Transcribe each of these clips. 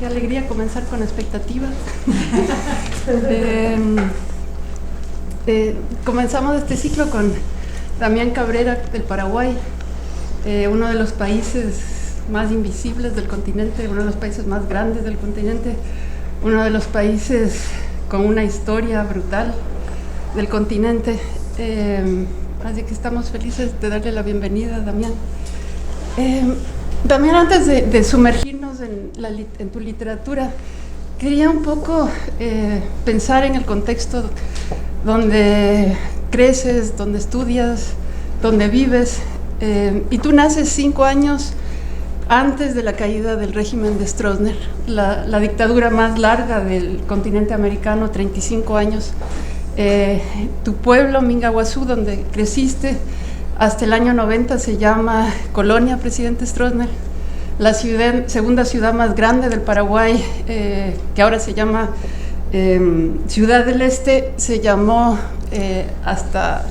qué alegría comenzar con expectativas. Comenzamos este ciclo con Damián Cabrera del Paraguay, uno de los países más invisibles del continente, uno de los países más grandes del continente, uno de los países con una historia brutal del continente. Así que estamos felices de darle la bienvenida a Damián. Damián, antes de sumergirnos en tu literatura, quería un poco pensar en el contexto donde creces, donde estudias, donde vives. Y tú naces 5 años antes de la caída del régimen de Stroessner, la dictadura más larga del continente americano, 35 años. Tu pueblo, Mingaguazú, donde creciste, hasta el año 90 se llama Colonia Presidente Stroessner. La segunda ciudad más grande del Paraguay, que ahora se llama Ciudad del Este, se llamó hasta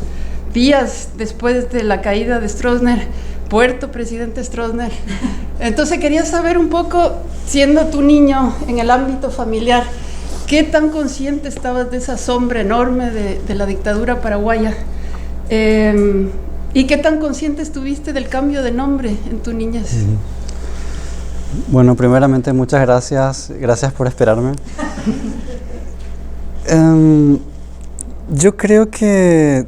días después de la caída de Stroessner, Puerto Presidente Stroessner. Entonces quería saber un poco, siendo tu niño en el ámbito familiar, ¿qué tan consciente estabas de esa sombra enorme de la dictadura paraguaya? ¿Y qué tan consciente estuviste del cambio de nombre en tu niñez? Bueno, primeramente muchas gracias. Gracias por esperarme. Yo creo que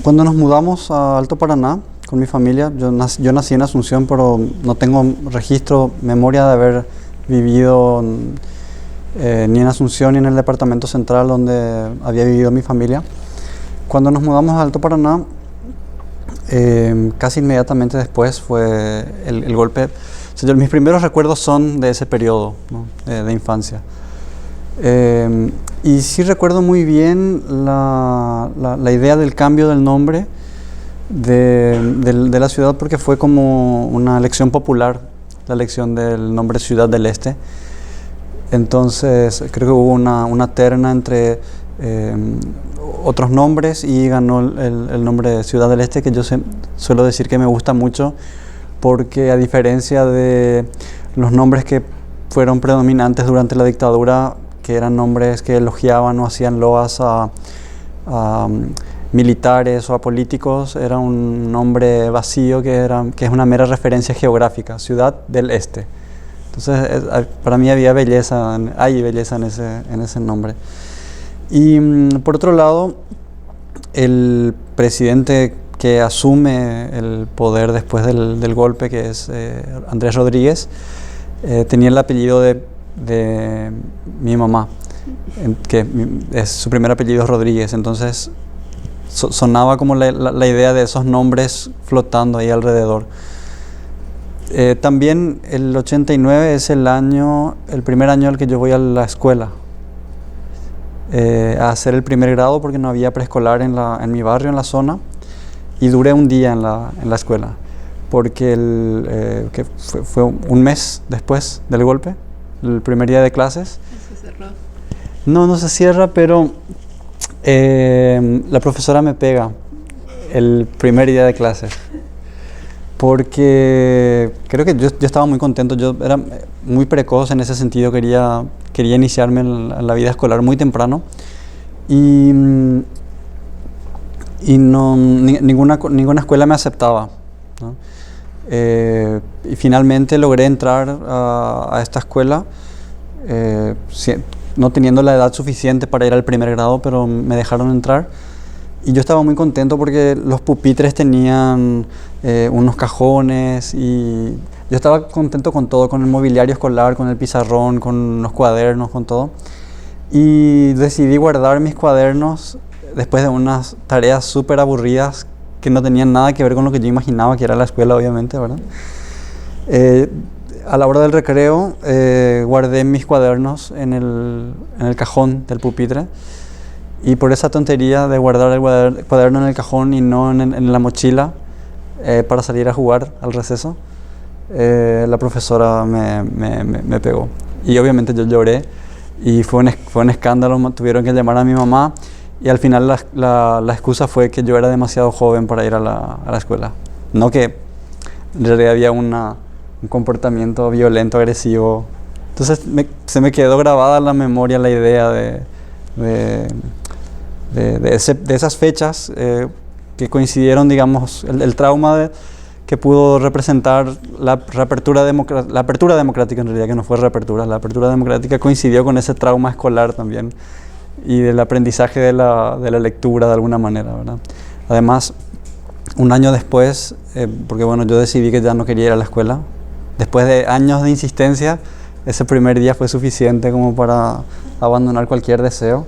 cuando nos mudamos a Alto Paraná con mi familia, yo nací en Asunción, pero no tengo registro, memoria de haber vivido ni en Asunción ni en el departamento central donde había vivido mi familia. Cuando nos mudamos a Alto Paraná, casi inmediatamente después fue el golpe. O sea, mis primeros recuerdos son de ese periodo, ¿no? de infancia. Y sí recuerdo muy bien la idea del cambio del nombre de la ciudad, porque fue como una elección popular, la elección del nombre Ciudad del Este. Entonces creo que hubo una terna entre otros nombres y ganó el nombre de Ciudad del Este, que yo suelo decir que me gusta mucho, porque a diferencia de los nombres que fueron predominantes durante la dictadura, que eran nombres que elogiaban o hacían loas a militares o a políticos, era un nombre vacío que es una mera referencia geográfica, Ciudad del Este. Entonces para mí hay belleza en ese nombre. Y por otro lado, el presidente que asume el poder después del golpe, que es Andrés Rodríguez, tenía el apellido de mi mamá, que su primer apellido es Rodríguez. Entonces sonaba como la idea de esos nombres flotando ahí alrededor. También el 89 es el primer año al que yo voy a la escuela a hacer el primer grado, porque no había preescolar en mi barrio, en la zona, y duré un día en la escuela, porque que fue un mes después del golpe, el primer día de clases. ¿Se cerró? No se cierra, pero la profesora me pega el primer día de clases, porque creo que yo estaba muy contento. Yo era muy precoz en ese sentido, quería iniciarme en la vida escolar muy temprano, y ninguna escuela me aceptaba, ¿no? Y finalmente logré entrar a esta escuela, no teniendo la edad suficiente para ir al primer grado, pero me dejaron entrar. Y yo estaba muy contento porque los pupitres tenían unos cajones, y yo estaba contento con todo, con el mobiliario escolar, con el pizarrón, con los cuadernos, con todo. Y decidí guardar mis cuadernos después de unas tareas súper aburridas que no tenían nada que ver con lo que yo imaginaba que era la escuela, obviamente, ¿verdad? A la hora del recreo guardé mis cuadernos en el cajón del pupitre. Y por esa tontería de guardar el cuaderno en el cajón y no en la mochila para salir a jugar al receso, la profesora me pegó. Y obviamente yo lloré y fue un escándalo. Tuvieron que llamar a mi mamá, y al final la excusa fue que yo era demasiado joven para ir a la escuela. No que en realidad había un comportamiento violento, agresivo. Entonces se me quedó grabada en la memoria la idea de esas fechas que coincidieron, digamos, el trauma que pudo representar la apertura democrática, en realidad, que no fue reapertura, la apertura democrática coincidió con ese trauma escolar también y del aprendizaje de la lectura de alguna manera, ¿verdad? Además, un año después, porque bueno, yo decidí que ya no quería ir a la escuela, después de años de insistencia, ese primer día fue suficiente como para abandonar cualquier deseo.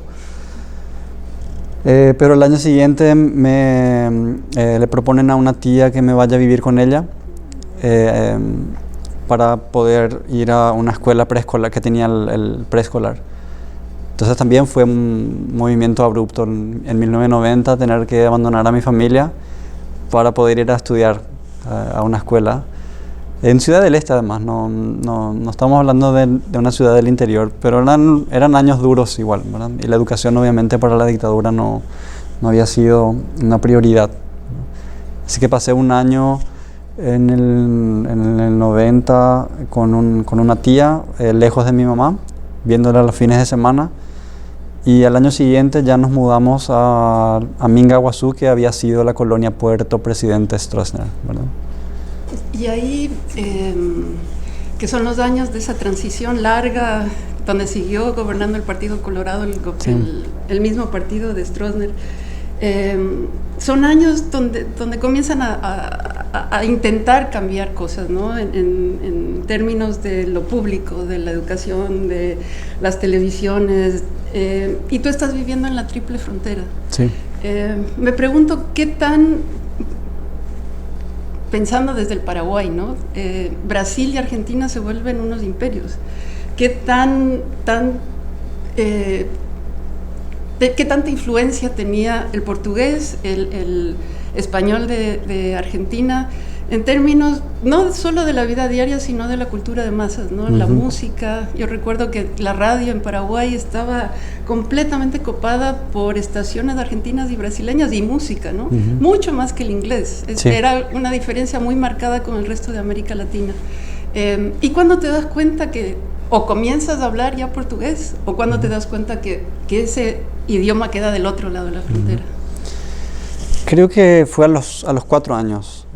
Pero el año siguiente le proponen a una tía que me vaya a vivir con ella para poder ir a una escuela preescolar que tenía el preescolar. Entonces también fue un movimiento abrupto en 1990 tener que abandonar a mi familia para poder ir a estudiar a una escuela. En Ciudad del Este, además, no estamos hablando de una ciudad del interior, pero eran años duros igual, ¿verdad? Y la educación, obviamente, para la dictadura no había sido una prioridad. Así que pasé un año en el 90 con una tía, lejos de mi mamá, viéndola los fines de semana. Y al año siguiente ya nos mudamos a Mingaguazú, que había sido la colonia Puerto Presidente Stroessner, ¿verdad? Y ahí, que son los años de esa transición larga, donde siguió gobernando el Partido Colorado, el mismo partido de Stroessner, son años donde comienzan a intentar cambiar cosas, ¿no? En términos de lo público, de la educación, de las televisiones, y tú estás viviendo en la triple frontera. Sí. Me pregunto qué tan, pensando desde el Paraguay, ¿no? Brasil y Argentina se vuelven unos imperios. ¿Qué tanta influencia tenía el portugués, el español de Argentina, en términos no solo de la vida diaria, sino de la cultura de masas, ¿no? La música. Yo recuerdo que la radio en Paraguay estaba completamente copada por estaciones argentinas y brasileñas y música, ¿no? Mucho más que el inglés. Sí. Era una diferencia muy marcada con el resto de América Latina. Y cuando te das cuenta que o comienzas a hablar ya portugués, o cuando te das cuenta que ese idioma queda del otro lado de la frontera. Creo que fue a los 4 años,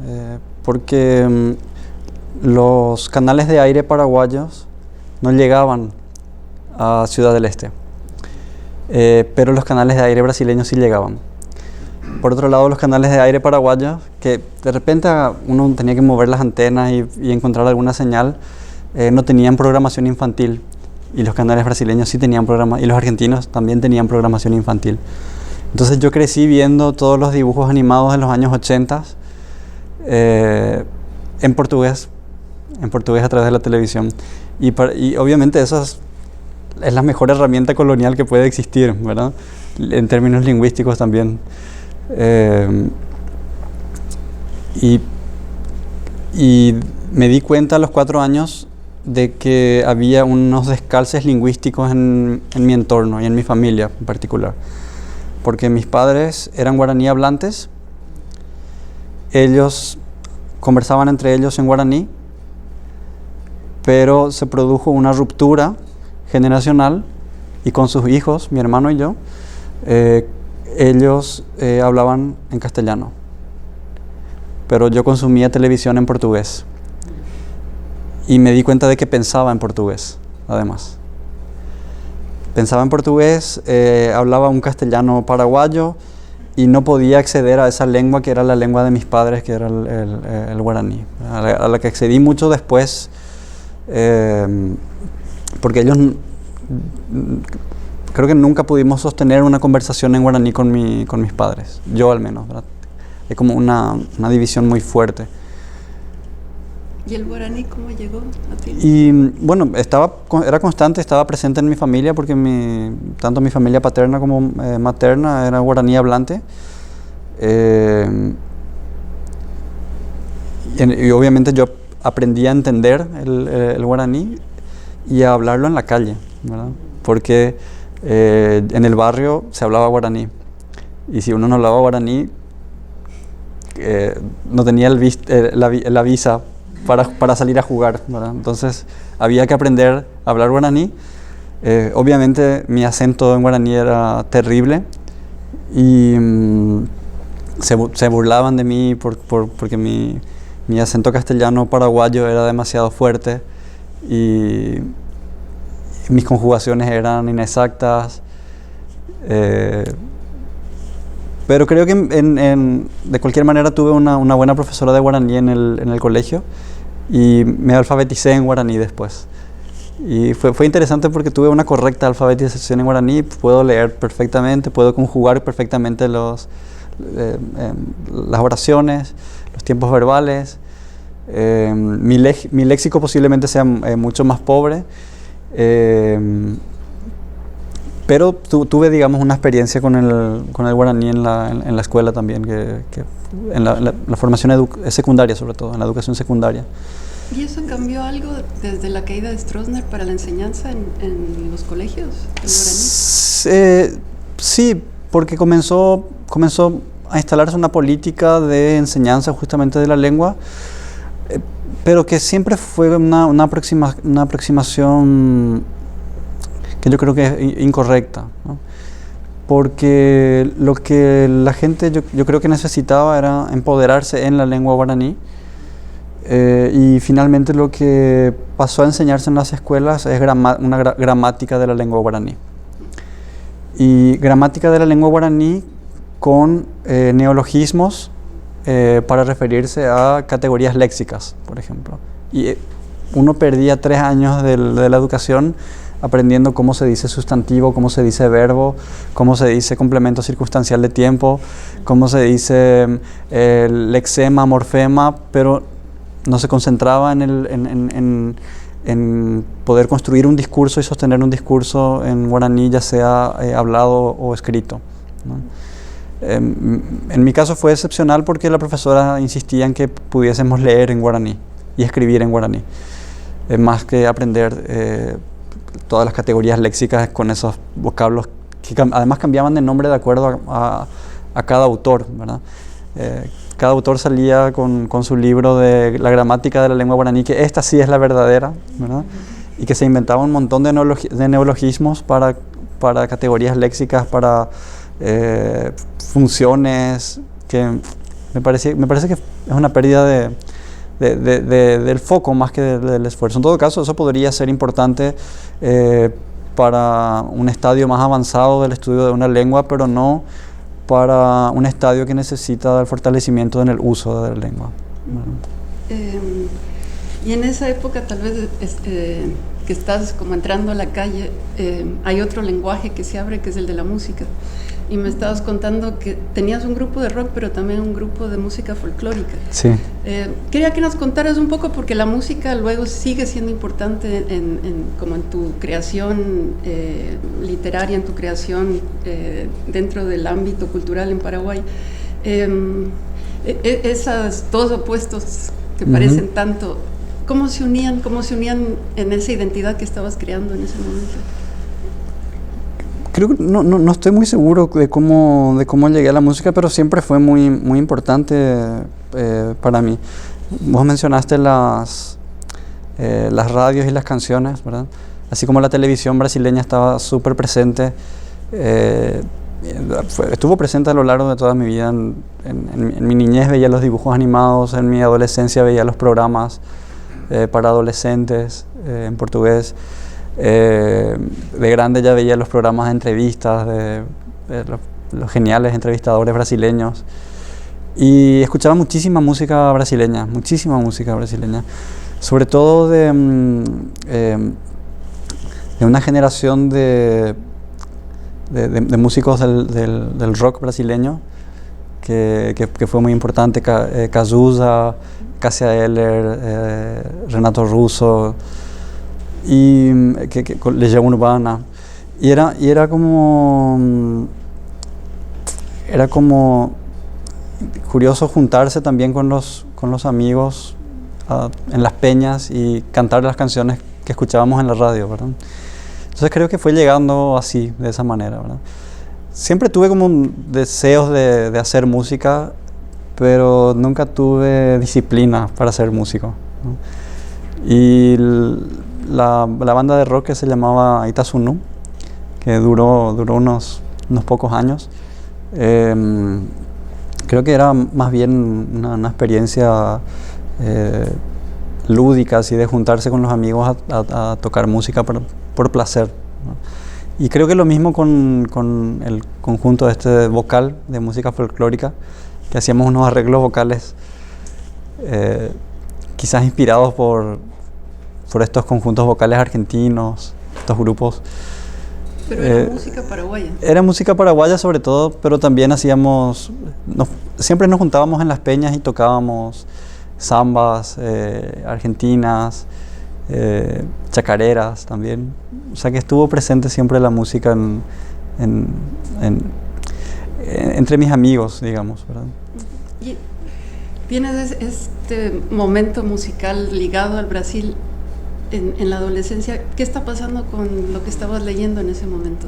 porque los canales de aire paraguayos no llegaban a Ciudad del Este, pero los canales de aire brasileños sí llegaban. Por otro lado, los canales de aire paraguayos, que de repente uno tenía que mover las antenas y encontrar alguna señal, no tenían programación infantil, y los canales brasileños sí tenían programación, y los argentinos también tenían programación infantil. Entonces yo crecí viendo todos los dibujos animados de los años 80 en portugués a través de la televisión. Y obviamente eso es la mejor herramienta colonial que puede existir, ¿verdad? En términos lingüísticos también. Y me di cuenta a los 4 años de que había unos descalces lingüísticos en mi entorno y en mi familia en particular. Porque mis padres eran guaraní hablantes, ellos conversaban entre ellos en guaraní, pero se produjo una ruptura generacional y con sus hijos, mi hermano y yo, ellos hablaban en castellano, pero yo consumía televisión en portugués y me di cuenta de que pensaba en portugués, además. Pensaba en portugués, hablaba un castellano paraguayo y no podía acceder a esa lengua que era la lengua de mis padres, que era el guaraní, a la que accedí mucho después, porque ellos, creo que nunca pudimos sostener una conversación en guaraní con mis padres, yo al menos, ¿verdad? Es como una división muy fuerte. ¿Y el guaraní cómo llegó a ti? Y bueno, era constante, estaba presente en mi familia porque tanto mi familia paterna como materna era guaraní hablante. Y obviamente yo aprendí a entender el guaraní y a hablarlo en la calle, ¿verdad? Porque en el barrio se hablaba guaraní. Y si uno no hablaba guaraní, no tenía la visa para salir a jugar, ¿verdad? Entonces había que aprender a hablar guaraní. Obviamente mi acento en guaraní era terrible y se burlaban de mí porque mi acento castellano paraguayo era demasiado fuerte y mis conjugaciones eran inexactas. Pero creo que de cualquier manera tuve una buena profesora de guaraní en el colegio y me alfabeticé en guaraní después. Y fue interesante porque tuve una correcta alfabetización en guaraní, puedo leer perfectamente, puedo conjugar perfectamente las oraciones, los tiempos verbales. Mi léxico posiblemente sea mucho más pobre. Pero tuve, digamos, una experiencia con el guaraní en la escuela también, en la formación secundaria, sobre todo, en la educación secundaria. ¿Y eso cambió algo desde la caída de Stroessner para la enseñanza en los colegios, el guaraní? Sí, porque comenzó a instalarse una política de enseñanza justamente de la lengua, pero que siempre fue una aproximación que yo creo que es incorrecta, ¿no? Porque lo que la gente yo creo que necesitaba era empoderarse en la lengua guaraní, y finalmente lo que pasó a enseñarse en las escuelas es una gramática de la lengua guaraní. Y gramática de la lengua guaraní con neologismos para referirse a categorías léxicas, por ejemplo. Y uno perdía 3 años de la educación aprendiendo cómo se dice sustantivo, cómo se dice verbo, cómo se dice complemento circunstancial de tiempo, cómo se dice lexema, morfema, pero no se concentraba en poder construir un discurso y sostener un discurso en guaraní, ya sea hablado o escrito, ¿no? En mi caso fue excepcional porque la profesora insistía en que pudiésemos leer en guaraní y escribir en guaraní, más que aprender todas las categorías léxicas con esos vocablos que además cambiaban de nombre de acuerdo a cada autor, ¿verdad? Cada autor salía con su libro de la gramática de la lengua guaraní, que esta sí es la verdadera, ¿verdad? Y que se inventaba un montón de neologismos para categorías léxicas, para funciones, que me parece que es una pérdida del foco más que del esfuerzo. En todo caso, eso podría ser importante para un estadio más avanzado del estudio de una lengua, pero no para un estadio que necesita del fortalecimiento en el uso de la lengua. Y en esa época, tal vez que estás como entrando a la calle, hay otro lenguaje que se abre, que es el de la música. Y me estabas contando que tenías un grupo de rock, pero también un grupo de música folclórica. Sí. Quería que nos contaras un poco, porque la música luego sigue siendo importante como en tu creación literaria, en tu creación dentro del ámbito cultural en Paraguay. Esos dos opuestos que parecen tanto, ¿cómo se unían en esa identidad que estabas creando en ese momento? Creo que no estoy muy seguro de cómo llegué a la música, pero siempre fue muy, muy importante para mí. Vos mencionaste las radios y las canciones, ¿verdad? Así como la televisión brasileña estaba súper presente, estuvo presente a lo largo de toda mi vida. En mi niñez veía los dibujos animados, en mi adolescencia veía los programas para adolescentes en portugués. De grande ya veía los programas de entrevistas de los geniales entrevistadores brasileños y escuchaba muchísima música brasileña, sobre todo de una generación de músicos del rock brasileño que fue muy importante, Cazuza, Cássia Eller, Renato Russo y Legión Urbana, y era como curioso juntarse también con los amigos en las peñas y cantar las canciones que escuchábamos en la radio, ¿verdad? Entonces creo que fue llegando así, de esa manera, ¿verdad? Siempre tuve como deseos de hacer música, pero nunca tuve disciplina para ser músico, ¿no? Y la banda de rock que se llamaba Itasunu, que duró unos pocos años, creo que era más bien una experiencia lúdica, así de juntarse con los amigos a tocar música por placer, ¿no? Y creo que lo mismo con el conjunto este vocal de música folclórica, que hacíamos unos arreglos vocales quizás inspirados por estos conjuntos vocales argentinos, estos grupos. Pero era música paraguaya. Era música paraguaya sobre todo, pero también siempre nos juntábamos en las peñas y tocábamos zambas argentinas, chacareras también. O sea que estuvo presente siempre la música entre mis amigos, digamos, ¿verdad? Y tienes este momento musical ligado al Brasil en la adolescencia. ¿Qué está pasando con lo que estabas leyendo en ese momento?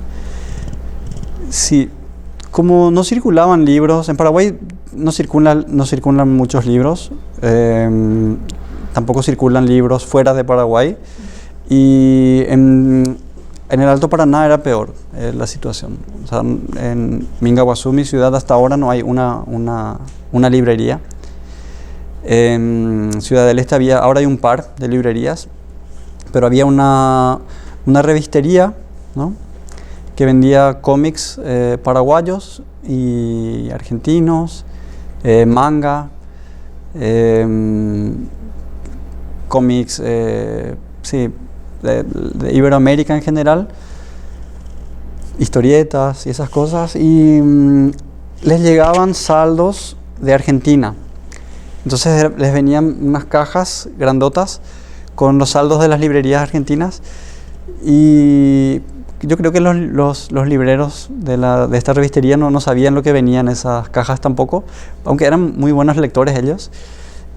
Sí, como no circulaban libros, en Paraguay no circulan muchos libros, tampoco circulan libros fuera de Paraguay, y en el Alto Paraná era peor la situación. O sea, en Mingaguazú, mi ciudad, hasta ahora no hay una librería. En Ciudad del Este ahora hay un par de librerías, pero había una revistería, ¿no?, que vendía cómics paraguayos y argentinos, manga, cómics, sí, de Iberoamérica en general, historietas y esas cosas, y les llegaban saldos de Argentina. Entonces les venían unas cajas grandotas con los saldos de las librerías argentinas, y yo creo que los libreros de esta revistería no sabían lo que venía en esas cajas tampoco, aunque eran muy buenos lectores ellos,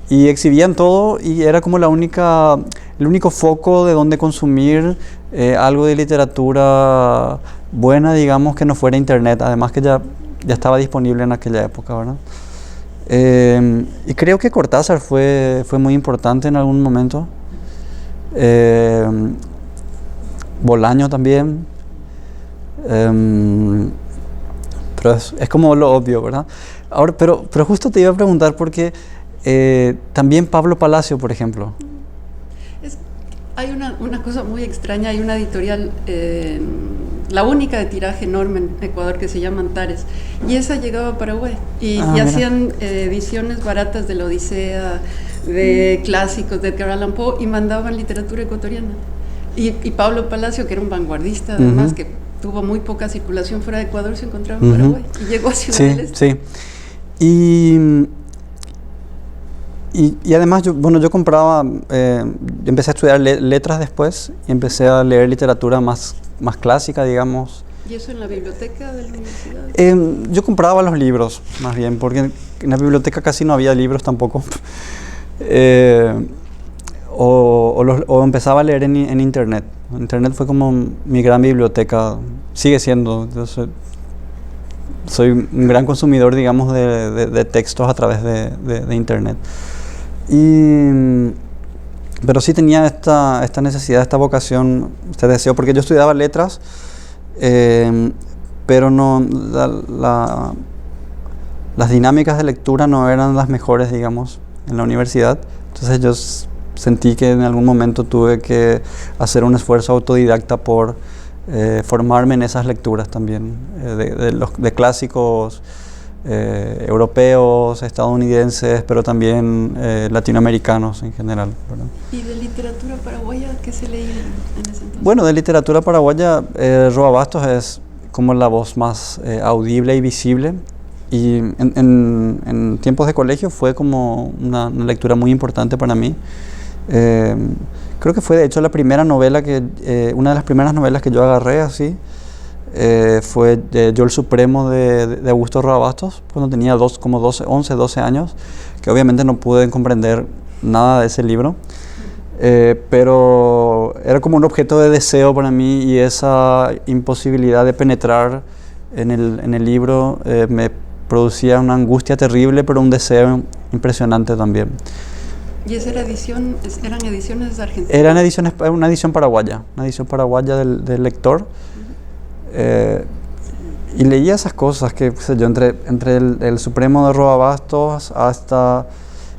y exhibían todo, y era como el único foco de donde consumir algo de literatura buena, digamos, que no fuera internet, además que ya estaba disponible en aquella época, ¿verdad? Y creo que Cortázar fue muy importante en algún momento. Bolaño también, pero es como lo obvio, ¿verdad? Ahora, pero justo te iba a preguntar porque también Pablo Palacio, por ejemplo. Hay una cosa muy extraña, hay una editorial, la única de tiraje enorme en Ecuador, que se llama Antares, y esa llegaba a Paraguay, y hacían ediciones baratas de la Odisea, de clásicos de Edgar Allan Poe, y mandaban literatura ecuatoriana. Y Pablo Palacio, que era un vanguardista además, que tuvo muy poca circulación fuera de Ecuador, se encontraba en Paraguay y llegó a Ciudad del Este. Sí. Y además yo compraba, empecé a estudiar letras después, y empecé a leer literatura más clásica, digamos. ¿Y eso en la biblioteca de la universidad? Yo compraba los libros, más bien, porque en la biblioteca casi no había libros tampoco. O empezaba a leer en internet. Internet fue como mi gran biblioteca, sigue siendo. Yo soy un gran consumidor, digamos, de textos a través de internet. Pero sí tenía esta necesidad, esta vocación, este deseo, porque yo estudiaba letras, pero no las dinámicas de lectura no eran las mejores, digamos, en la universidad. Entonces yo sentí que en algún momento tuve que hacer un esfuerzo autodidacta por formarme en esas lecturas también, de clásicos europeos, estadounidenses, pero también latinoamericanos en general, ¿verdad? ¿Y de literatura paraguaya qué se leía en ese entonces? Bueno, de literatura paraguaya, Roa Bastos es como la voz más audible y visible, y en tiempos de colegio fue como una lectura muy importante para mí. Creo que fue de hecho la primera novela una de las primeras novelas que yo agarré así, fue Yo el Supremo de Augusto Roa Bastos, cuando tenía 11, 12 años, que obviamente no pude comprender nada de ese libro, pero era como un objeto de deseo para mí, y esa imposibilidad de penetrar en el libro me producía una angustia terrible, pero un deseo impresionante también. ¿Y esa era eran ediciones argentinas? Eran ediciones, una edición paraguaya del lector. Y leía esas cosas que, qué sé yo, entre el Supremo de Rodabastos hasta,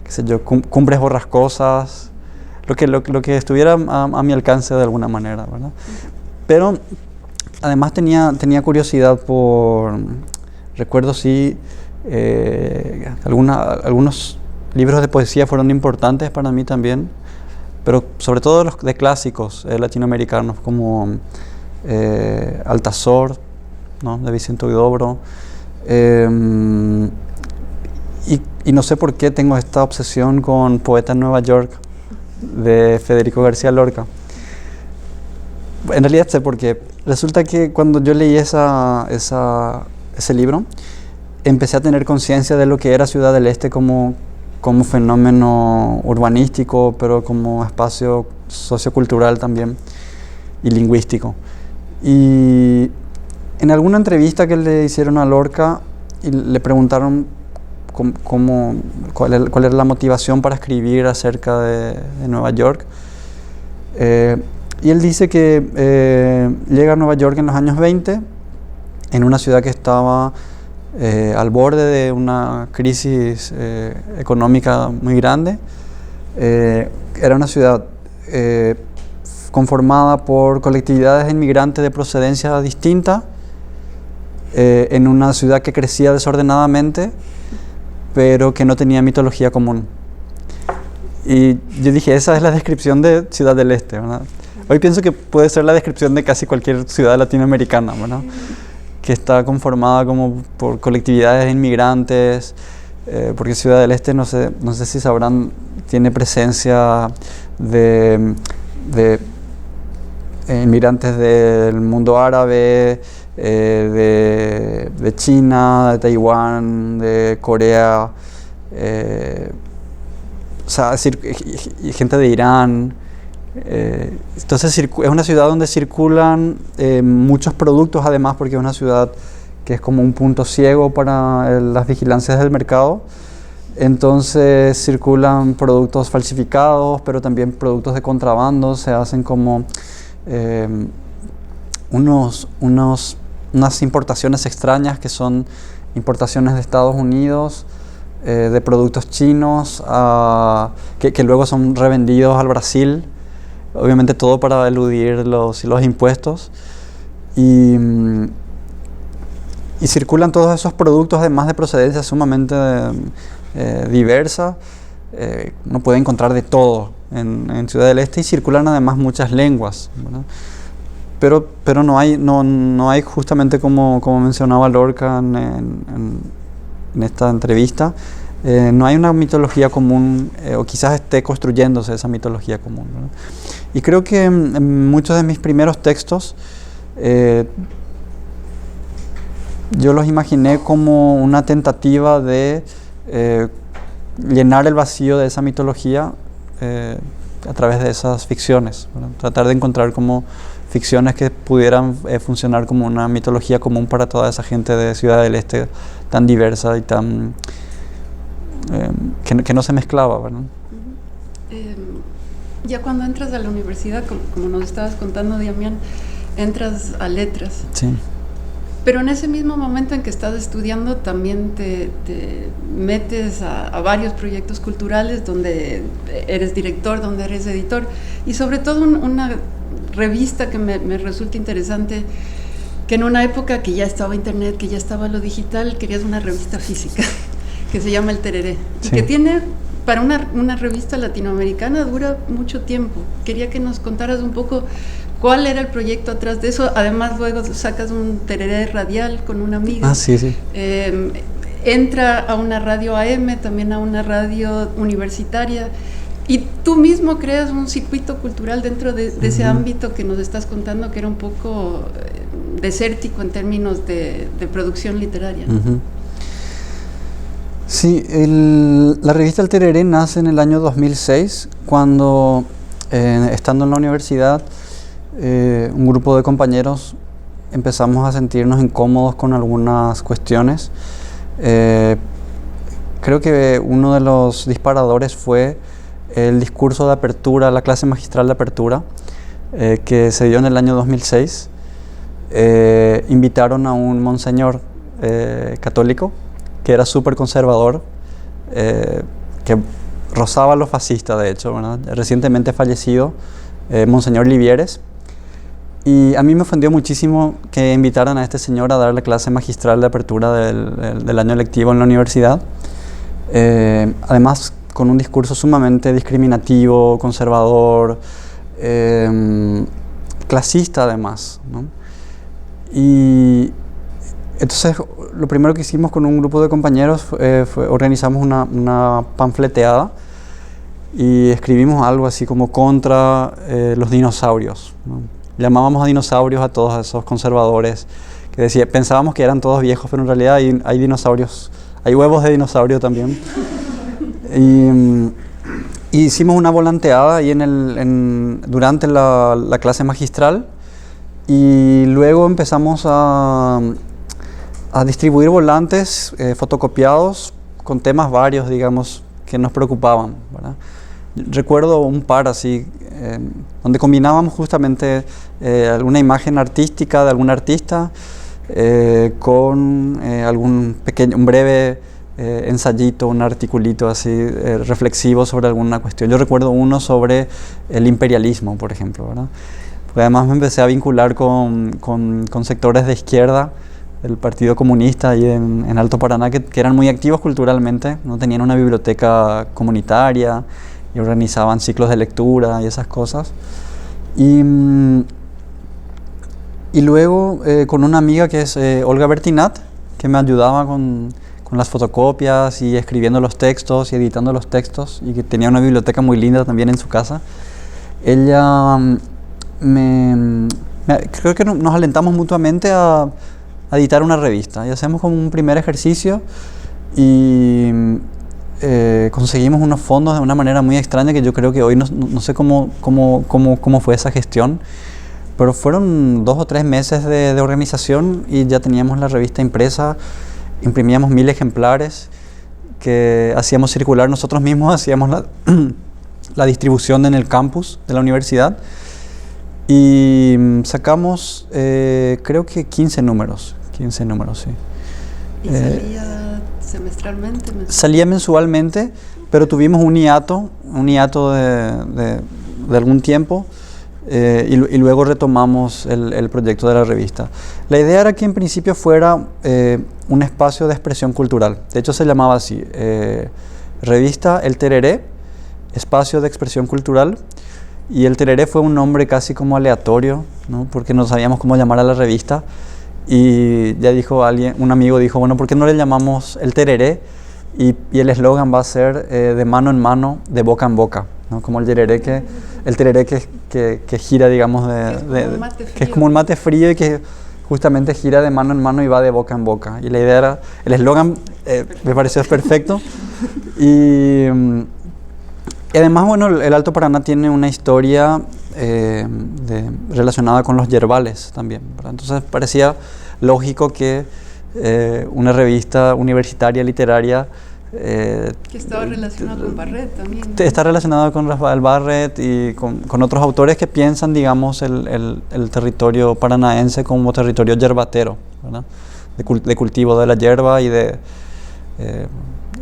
qué sé yo, Cumbres Borrascosas, lo que estuviera a mi alcance de alguna manera, ¿verdad? Pero además tenía curiosidad recuerdo sí, algunos libros de poesía fueron importantes para mí también, pero sobre todo los de clásicos latinoamericanos como Altazor, ¿no? De Vicente Huidobro, y no sé por qué tengo esta obsesión con Poeta en Nueva York de Federico García Lorca. En realidad sé por qué. Resulta que cuando yo leí ese libro, empecé a tener conciencia de lo que era Ciudad del Este como fenómeno urbanístico, pero como espacio sociocultural también y lingüístico. Y en alguna entrevista que le hicieron a Lorca y le preguntaron cuál era la motivación para escribir acerca de Nueva York, y él dice que llega a Nueva York en los años 20, en una ciudad que estaba al borde de una crisis económica muy grande. Era una ciudad conformada por colectividades de inmigrantes de procedencia distinta, en una ciudad que crecía desordenadamente, pero que no tenía mitología común. Y yo dije, esa es la descripción de Ciudad del Este, ¿verdad? Hoy pienso que puede ser la descripción de casi cualquier ciudad latinoamericana, ¿verdad? Que está conformada como por colectividades de inmigrantes, porque Ciudad del Este, no sé si sabrán, tiene presencia de inmigrantes del mundo árabe, de China, de Taiwán, de Corea, o sea, gente de Irán. Entonces es una ciudad donde circulan muchos productos, además, porque es una ciudad que es como un punto ciego para las vigilancias del mercado. Entonces circulan productos falsificados, pero también productos de contrabando. Se hacen como unas importaciones extrañas, que son importaciones de Estados Unidos, de productos chinos, que luego son revendidos al Brasil. Obviamente todo para eludir los impuestos. Y circulan todos esos productos, además de procedencia sumamente diversa. Uno puede encontrar de todo en Ciudad del Este, y circulan además muchas lenguas, ¿verdad? Pero no hay justamente como mencionaba Lorca en esta entrevista, no hay una mitología común, o quizás esté construyéndose esa mitología común, ¿verdad? Y creo que en muchos de mis primeros textos yo los imaginé como una tentativa de llenar el vacío de esa mitología a través de esas ficciones, ¿verdad? Tratar de encontrar como ficciones que pudieran funcionar como una mitología común para toda esa gente de Ciudad del Este tan diversa y tan que no se mezclaba, ¿verdad? Ya cuando entras a la universidad, como nos estabas contando, Damián, entras a letras. Sí. Pero en ese mismo momento en que estás estudiando, también te metes a varios proyectos culturales donde eres director, donde eres editor, y sobre todo una revista que me resulta interesante, que en una época que ya estaba internet, que ya estaba lo digital, querías una revista física que se llama El Tereré, sí. Y que tiene, para una revista latinoamericana, dura mucho tiempo. Quería que nos contaras un poco cuál era el proyecto atrás de eso. Además, luego sacas un tereré radial con una amiga. Ah, sí, sí. Entra a una radio AM, también a una radio universitaria, y tú mismo creas un circuito cultural dentro de ese ámbito que nos estás contando, que era un poco desértico en términos de producción literaria, ¿no? Sí, la revista El Tereré nace en el año 2006, cuando, estando en la universidad, un grupo de compañeros empezamos a sentirnos incómodos con algunas cuestiones. Creo que uno de los disparadores fue el discurso de apertura, la clase magistral de apertura, que se dio en el año 2006. Invitaron a un monseñor católico que era súper conservador, que rozaba a lo fascista, de hecho, ¿verdad? Recientemente fallecido, Monseñor Livieres. Y a mí me ofendió muchísimo que invitaran a este señor a dar la clase magistral de apertura del año lectivo en la universidad. Además, con un discurso sumamente discriminativo, conservador, clasista además, ¿no? Y entonces lo primero que hicimos con un grupo de compañeros fue organizamos una panfleteada y escribimos algo así como contra los dinosaurios, ¿no? Llamábamos a dinosaurios a todos esos conservadores que pensábamos que eran todos viejos, pero en realidad hay dinosaurios, hay huevos de dinosaurio también. Y hicimos una volanteada ahí durante la clase magistral, y luego empezamos a distribuir volantes fotocopiados con temas varios, digamos, que nos preocupaban, ¿verdad? Recuerdo un par así, donde combinábamos justamente alguna imagen artística de algún artista con un breve ensayito, un articulito así reflexivo sobre alguna cuestión. Yo recuerdo uno sobre el imperialismo, por ejemplo, ¿verdad? Porque además me empecé a vincular con sectores de izquierda del Partido Comunista ahí en Alto Paraná, que eran muy activos culturalmente, ¿no? Tenían una biblioteca comunitaria y organizaban ciclos de lectura y esas cosas. Y luego con una amiga que es Olga Bertinat, que me ayudaba con las fotocopias y escribiendo los textos y editando los textos, y que tenía una biblioteca muy linda también en su casa. Ella creo que nos alentamos mutuamente a editar una revista, y hacemos como un primer ejercicio y conseguimos unos fondos de una manera muy extraña, que yo creo que hoy no sé cómo fue esa gestión, pero fueron 2 o 3 meses de organización y ya teníamos la revista impresa. Imprimíamos 1000 ejemplares que hacíamos circular nosotros mismos, hacíamos la distribución en el campus de la universidad, y sacamos creo que 15 números, sí. ¿Y salía semestralmente? Salía mensualmente, pero tuvimos un hiato de algún tiempo, y luego retomamos el proyecto de la revista. La idea era que en principio fuera un espacio de expresión cultural. De hecho se llamaba así, Revista El Tereré, Espacio de Expresión Cultural. Y El Tereré fue un nombre casi como aleatorio, ¿no? Porque no sabíamos cómo llamar a la revista. Y ya un amigo dijo, bueno, ¿por qué no le llamamos El Tereré? Y el eslogan va a ser de mano en mano, de boca en boca, ¿no? Como el tereré que gira, digamos, que es como un mate frío y que justamente gira de mano en mano y va de boca en boca. Y la idea era, el eslogan me pareció perfecto. Y además, bueno, el Alto Paraná tiene una historia relacionada con los yerbales también, ¿verdad? Entonces parecía lógico que una revista universitaria literaria que estaba relacionado con Barret también, ¿no? Está relacionado con Rafael Barret y con otros autores que piensan, digamos, el territorio paranaense como territorio yerbatero, ¿verdad? De cultivo de la yerba y de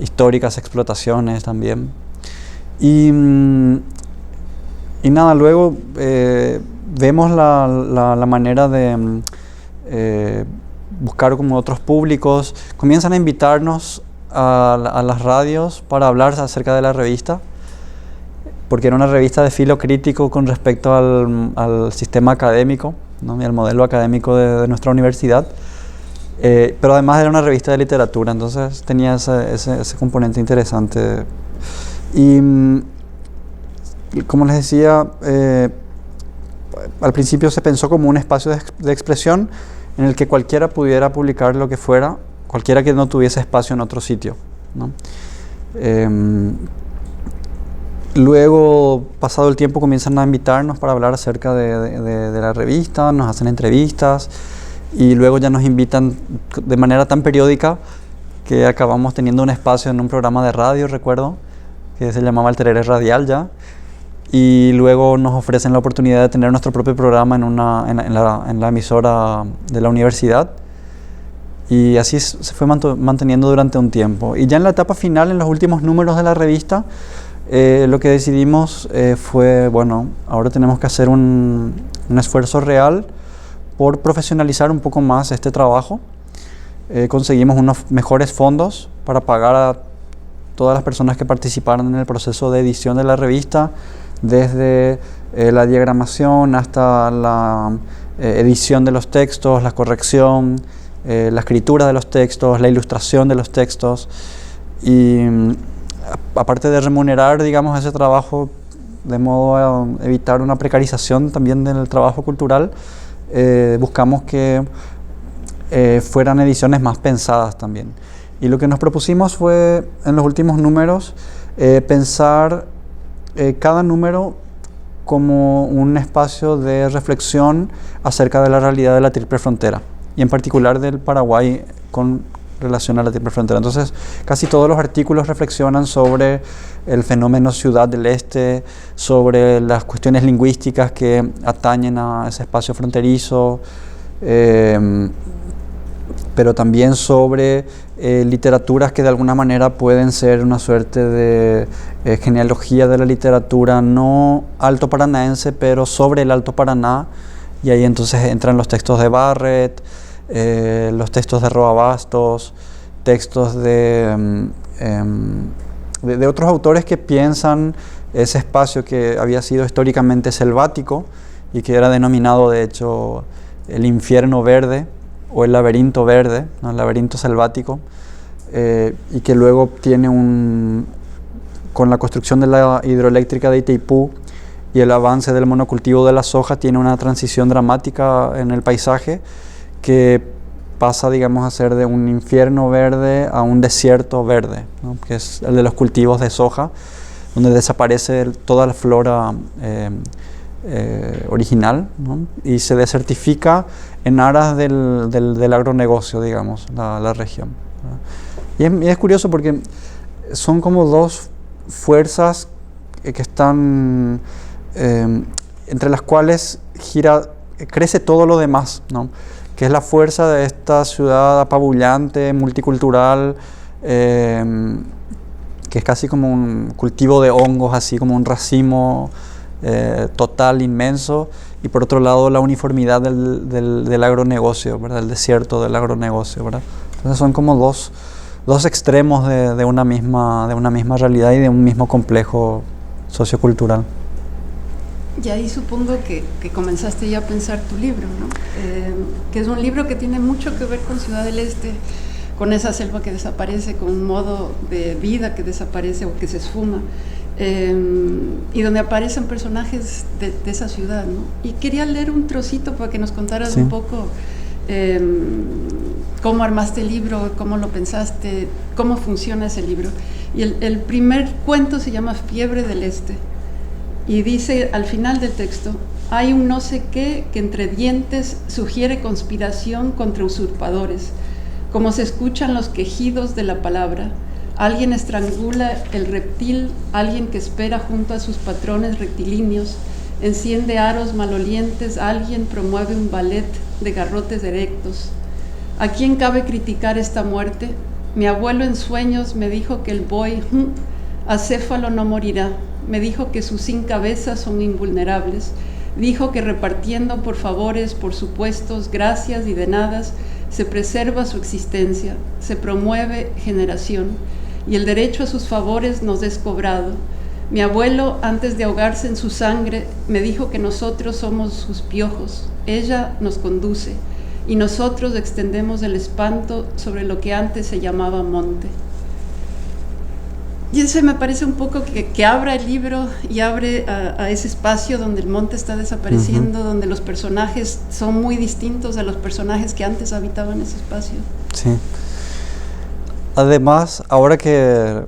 históricas explotaciones también. Y nada, luego vemos la manera de buscar como otros públicos. Comienzan a invitarnos a las radios para hablar acerca de la revista, porque era una revista de filo crítico con respecto al sistema académico, ¿no? Y al modelo académico de nuestra universidad, pero además era una revista de literatura, entonces tenía ese componente interesante. Y como les decía, al principio se pensó como un espacio de expresión en el que cualquiera pudiera publicar lo que fuera, cualquiera que no tuviese espacio en otro sitio, ¿no? Luego, pasado el tiempo, comienzan a invitarnos para hablar acerca de la revista, nos hacen entrevistas y luego ya nos invitan de manera tan periódica que acabamos teniendo un espacio en un programa de radio, recuerdo, que se llamaba El Tereré Radial ya, y luego nos ofrecen la oportunidad de tener nuestro propio programa en la emisora de la universidad, y así se fue manteniendo durante un tiempo. Y ya en la etapa final, en los últimos números de la revista, lo que decidimos fue, bueno, ahora tenemos que hacer un esfuerzo real por profesionalizar un poco más este trabajo. Conseguimos unos mejores fondos para pagar a todas las personas que participaron en el proceso de edición de la revista, desde la diagramación hasta la edición de los textos, la corrección, la escritura de los textos, la ilustración de los textos. Y aparte de remunerar, digamos, ese trabajo de modo a evitar una precarización también del trabajo cultural, buscamos que fueran ediciones más pensadas también. Y lo que nos propusimos fue, en los últimos números, pensar cada número como un espacio de reflexión acerca de la realidad de la Triple Frontera, y en particular del Paraguay con relación a la Triple Frontera. Entonces, casi todos los artículos reflexionan sobre el fenómeno Ciudad del Este, sobre las cuestiones lingüísticas que atañen a ese espacio fronterizo, pero también sobre literaturas que de alguna manera pueden ser una suerte de genealogía de la literatura no alto paranaense, pero sobre el Alto Paraná, y ahí entonces entran los textos de Barrett, los textos de Roa Bastos, textos de otros autores que piensan ese espacio que había sido históricamente selvático y que era denominado de hecho el infierno verde o el laberinto verde, ¿no? El laberinto selvático, y que luego tiene con la construcción de la hidroeléctrica de Itaipú y el avance del monocultivo de la soja, tiene una transición dramática en el paisaje que pasa, digamos, a ser de un infierno verde a un desierto verde, ¿no? Que es el de los cultivos de soja, donde desaparece toda la flora original, ¿no? Y se desertifica en aras del agronegocio, digamos, la región, ¿no? Y es curioso porque son como dos fuerzas que están entre las cuales crece todo lo demás, ¿no? Que es la fuerza de esta ciudad apabullante, multicultural, que es casi como un cultivo de hongos, así como un racimo total, inmenso, y por otro lado la uniformidad del agronegocio, ¿verdad? El desierto del agronegocio, ¿verdad? Entonces son como dos extremos de una misma realidad y de un mismo complejo sociocultural. Y ahí supongo que comenzaste ya a pensar tu libro, ¿no? Que es un libro que tiene mucho que ver con Ciudad del Este, con esa selva que desaparece, con un modo de vida que desaparece o que se esfuma, y donde aparecen personajes de esa ciudad, ¿no? Y quería leer un trocito para que nos contaras un poco cómo armaste el libro, cómo lo pensaste, cómo funciona ese libro. Y el primer cuento se llama Fiebre del Este. Y dice al final del texto: hay un no sé qué que entre dientes sugiere conspiración contra usurpadores, como se escuchan los quejidos de la palabra. Alguien estrangula el reptil, alguien que espera junto a sus patrones rectilíneos, enciende aros malolientes, alguien promueve un ballet de garrotes erectos. ¿A quién cabe criticar esta muerte? Mi abuelo en sueños me dijo que el buey acéfalo no morirá. Me dijo que sus 100 cabezas son invulnerables. Dijo que repartiendo por favores, por supuestos, gracias y de nadas, se preserva su existencia, se promueve generación, y el derecho a sus favores nos es cobrado. Mi abuelo, antes de ahogarse en su sangre, me dijo que nosotros somos sus piojos. Ella nos conduce, y nosotros extendemos el espanto sobre lo que antes se llamaba monte. Y ese me parece un poco que abra el libro y abre a ese espacio donde el monte está desapareciendo, donde los personajes son muy distintos a los personajes que antes habitaban ese espacio. Sí. Además, ahora que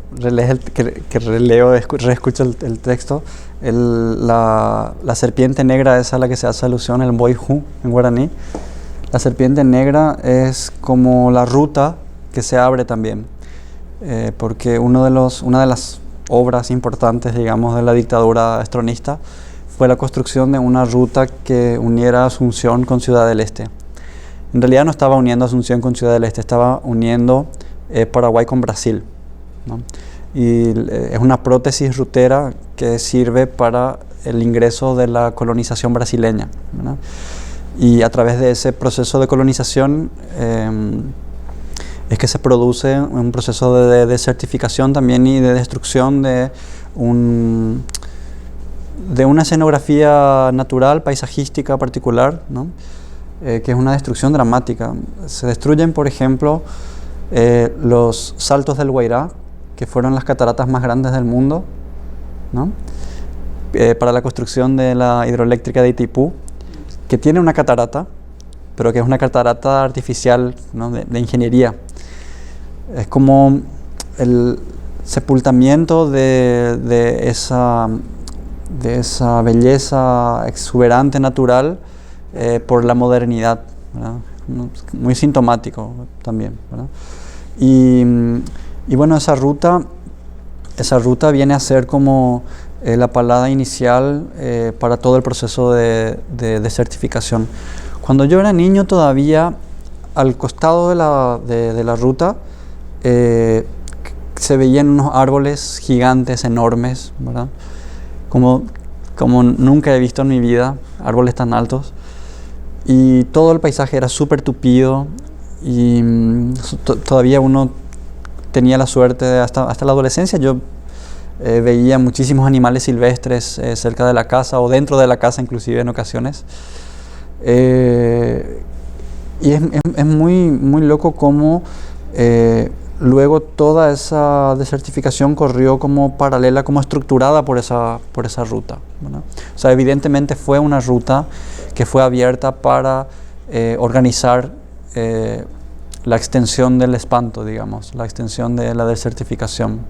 reescucho el texto, la serpiente negra es a la que se hace alusión, el boijú en guaraní. La serpiente negra es como la ruta que se abre también. Porque una de las obras importantes, digamos, de la dictadura estronista, fue la construcción de una ruta que uniera Asunción con Ciudad del Este. En realidad no estaba uniendo Asunción con Ciudad del Este, estaba uniendo Paraguay con Brasil, ¿no? Y es una prótesis rutera que sirve para el ingreso de la colonización brasileña, ¿verdad? Y a través de ese proceso de colonización es que se produce un proceso de desertificación también y de destrucción de una escenografía natural, paisajística particular, ¿no? Que es una destrucción dramática. Se destruyen, por ejemplo, los Saltos del Guairá, que fueron las cataratas más grandes del mundo, ¿no? Para la construcción de la hidroeléctrica de Itaipú, que tiene una catarata, pero que es una catarata artificial, ¿no? de ingeniería. Es como el sepultamiento de esa belleza exuberante natural por la modernidad, ¿verdad? Muy sintomático también, ¿verdad? Y bueno, esa ruta viene a ser como la palada inicial para todo el proceso de desertificación. Cuando yo era niño todavía, al costado de la ruta, se veían unos árboles gigantes, enormes, ¿verdad? Como nunca he visto en mi vida árboles tan altos. Y todo el paisaje era súper tupido y todavía uno tenía la suerte, hasta la adolescencia, yo veía muchísimos animales silvestres cerca de la casa o dentro de la casa inclusive en ocasiones. Y es muy, muy loco cómo luego toda esa desertificación corrió como paralela, como estructurada por esa ruta, ¿verdad? O sea, evidentemente fue una ruta que fue abierta para organizar la extensión del espanto, digamos, la extensión de la desertificación.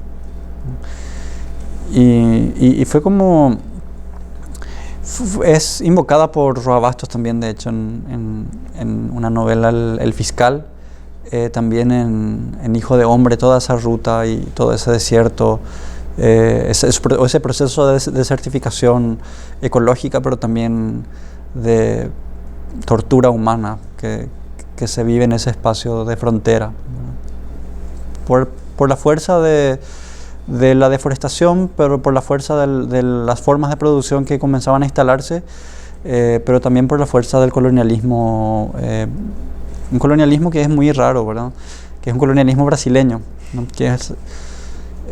Y fue como... Es invocada por Roa Bastos también, de hecho, en una novela, El Fiscal, también en Hijo de Hombre, toda esa ruta y todo ese desierto, ese proceso de desertificación ecológica, pero también de tortura humana que se vive en ese espacio de frontera, ¿no? Por la fuerza de la deforestación, pero por la fuerza de las formas de producción que comenzaban a instalarse, pero también por la fuerza del colonialismo, un colonialismo que es muy raro, ¿verdad? Que es un colonialismo brasileño, ¿no? Que es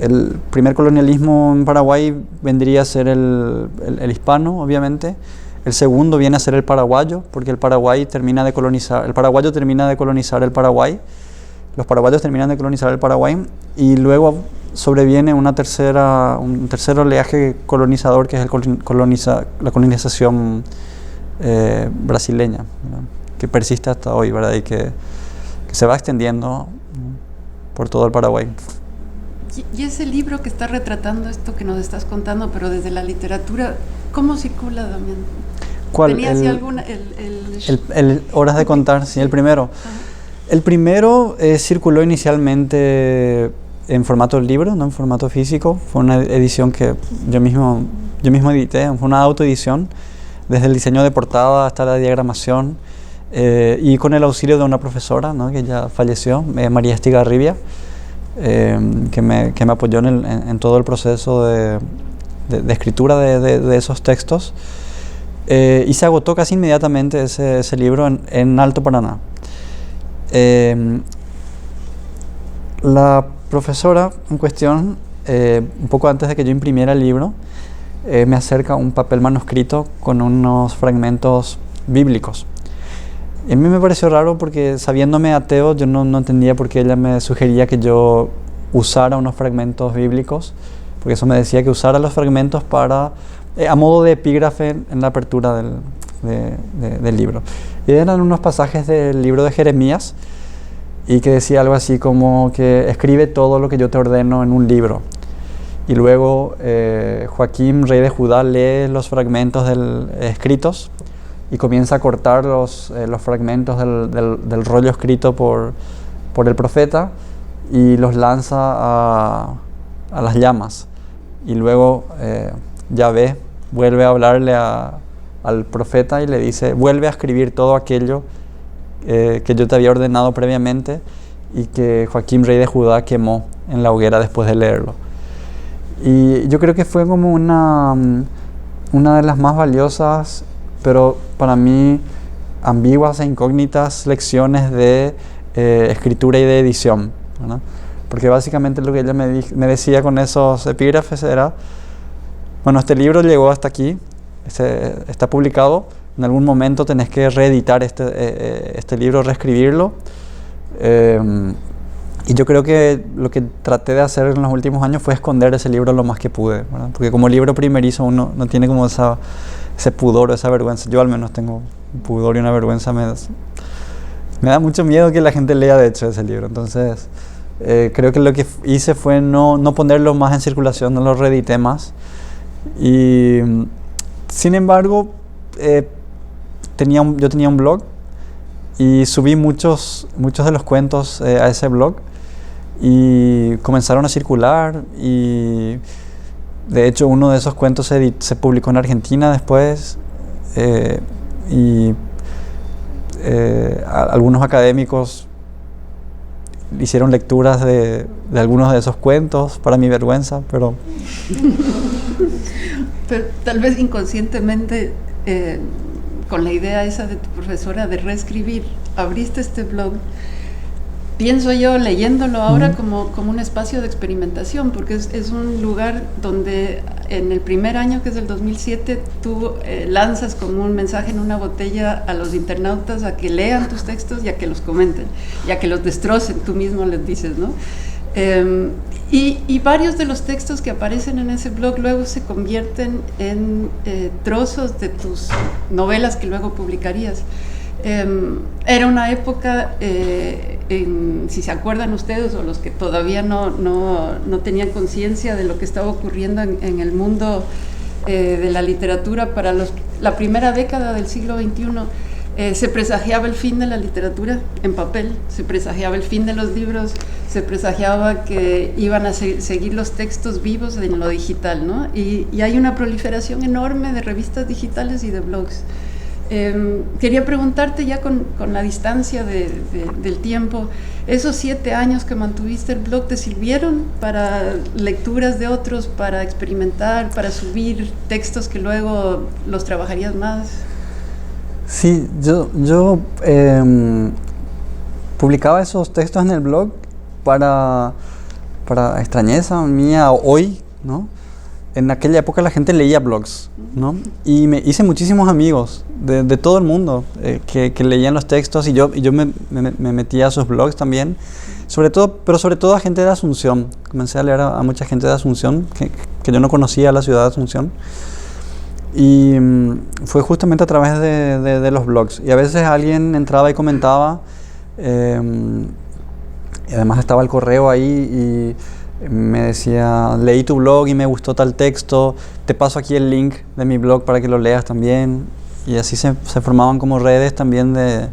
el primer colonialismo en Paraguay vendría a ser el hispano, obviamente. El segundo viene a ser el paraguayo, porque el paraguayo termina de colonizar el Paraguay, los paraguayos terminan de colonizar el Paraguay, y luego sobreviene un tercer oleaje colonizador, que es la colonización brasileña, ¿verdad? Que persiste hasta hoy, ¿verdad? Y que se va extendiendo, ¿no? Por todo el Paraguay. Y ese libro que está retratando esto que nos estás contando, pero desde la literatura, ¿cómo circula, Damián? ¿Cuál? ¿Tenía así alguna? El Horas de Contar, sí, el primero. Ajá. El primero circuló inicialmente en formato libro, no en formato físico. Fue una edición que yo mismo edité, fue una autoedición, desde el diseño de portada hasta la diagramación, y con el auxilio de una profesora, ¿no? Que ya falleció, María Estigarribia, que me apoyó en todo el proceso de escritura de esos textos, y se agotó casi inmediatamente ese libro en Alto Paraná. La profesora en cuestión, un poco antes de que yo imprimiera el libro, me acerca un papel manuscrito con unos fragmentos bíblicos. Y a mí me pareció raro porque, sabiéndome ateo, yo no entendía por qué ella me sugería que yo usara unos fragmentos bíblicos, porque eso me decía que usara los fragmentos a modo de epígrafe en la apertura del libro. Y eran unos pasajes del libro de Jeremías, y que decía algo así como que escribe todo lo que yo te ordeno en un libro. Y luego Joaquín, rey de Judá, lee los fragmentos escritos y comienza a cortar los fragmentos del rollo escrito por el profeta y los lanza a las llamas y luego Yahvé vuelve a hablarle al profeta y le dice, vuelve a escribir todo aquello que yo te había ordenado previamente y que Joaquín, rey de Judá, quemó en la hoguera después de leerlo. Y yo creo que fue como una de las más valiosas, pero para mí ambiguas e incógnitas lecciones de escritura y de edición, ¿no? Porque básicamente lo que ella me decía con esos epígrafes era, bueno, este libro llegó hasta aquí, está publicado, en algún momento tenés que reeditar este libro, reescribirlo. Y yo creo que lo que traté de hacer en los últimos años fue esconder ese libro lo más que pude, ¿verdad? Porque como libro primerizo uno no tiene como ese pudor o esa vergüenza. Yo al menos tengo un pudor y una vergüenza. Me da mucho miedo que la gente lea de hecho ese libro. Entonces creo que lo que hice fue no ponerlo más en circulación, no lo reedité más. Y sin embargo yo tenía un blog y subí muchos de los cuentos a ese blog y comenzaron a circular, y de hecho uno de esos cuentos se publicó en Argentina después, y algunos académicos hicieron lecturas de algunos de esos cuentos, para mi vergüenza, pero tal vez inconscientemente, con la idea esa de tu profesora de reescribir, abriste este blog, pienso yo leyéndolo ahora como un espacio de experimentación, porque es un lugar donde en el primer año, que es del 2007, tú lanzas como un mensaje en una botella a los internautas a que lean tus textos y a que los comenten, y a que los destrocen, tú mismo les dices, ¿no? Y varios de los textos que aparecen en ese blog luego se convierten en trozos de tus novelas que luego publicarías. Era una época, si se acuerdan ustedes o los que todavía no tenían conciencia de lo que estaba ocurriendo en el mundo de la literatura para la primera década del siglo XXI, se presagiaba el fin de la literatura en papel, se presagiaba el fin de los libros, se presagiaba que iban a seguir los textos vivos en lo digital, ¿no? Y hay una proliferación enorme de revistas digitales y de blogs. Quería preguntarte ya con la distancia del tiempo, ¿esos 7 años que mantuviste el blog te sirvieron para lecturas de otros, para experimentar, para subir textos que luego los trabajarías más? Sí, yo publicaba esos textos en el blog para extrañeza mía hoy, ¿no? En aquella época la gente leía blogs, ¿no? Y me hice muchísimos amigos de todo el mundo que leían los textos, y yo me metía a sus blogs también, pero sobre todo a gente de Asunción. Comencé a leer a mucha gente de Asunción que yo no conocía, la ciudad de Asunción, y fue justamente a través de los blogs. Y a veces alguien entraba y comentaba, y además estaba el correo ahí, y me decía, leí tu blog y me gustó tal texto, te paso aquí el link de mi blog para que lo leas también. Y así se formaban como redes también de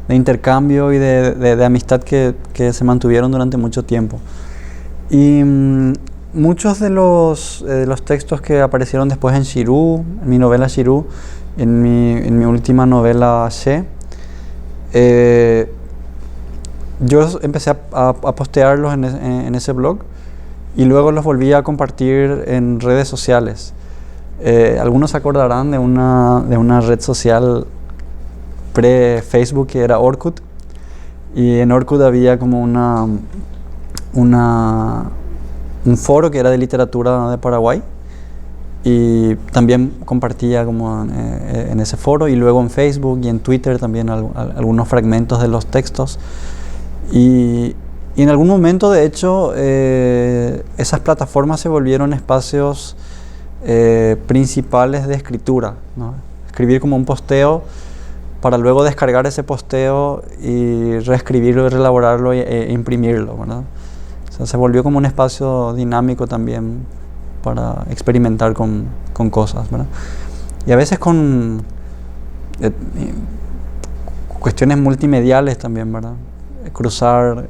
intercambio y de amistad que se mantuvieron durante mucho tiempo. Y muchos de los textos que aparecieron después en Shirú, en mi novela Shirú, en mi última novela She, yo empecé a postearlos en ese blog, y luego los volví a compartir en redes sociales. Algunos se acordarán de una red social pre-Facebook que era Orkut, y en Orkut había como un foro que era de literatura de Paraguay, y también compartía como en ese foro, y luego en Facebook y en Twitter también algunos fragmentos de los textos. Y en algún momento, de hecho, esas plataformas se volvieron espacios principales de escritura, ¿no? Escribir como un posteo para luego descargar ese posteo y reescribirlo y reelaborarlo e imprimirlo, ¿verdad? O sea, se volvió como un espacio dinámico también para experimentar con cosas, ¿verdad? Y a veces con cuestiones multimediales también, ¿verdad? Cruzar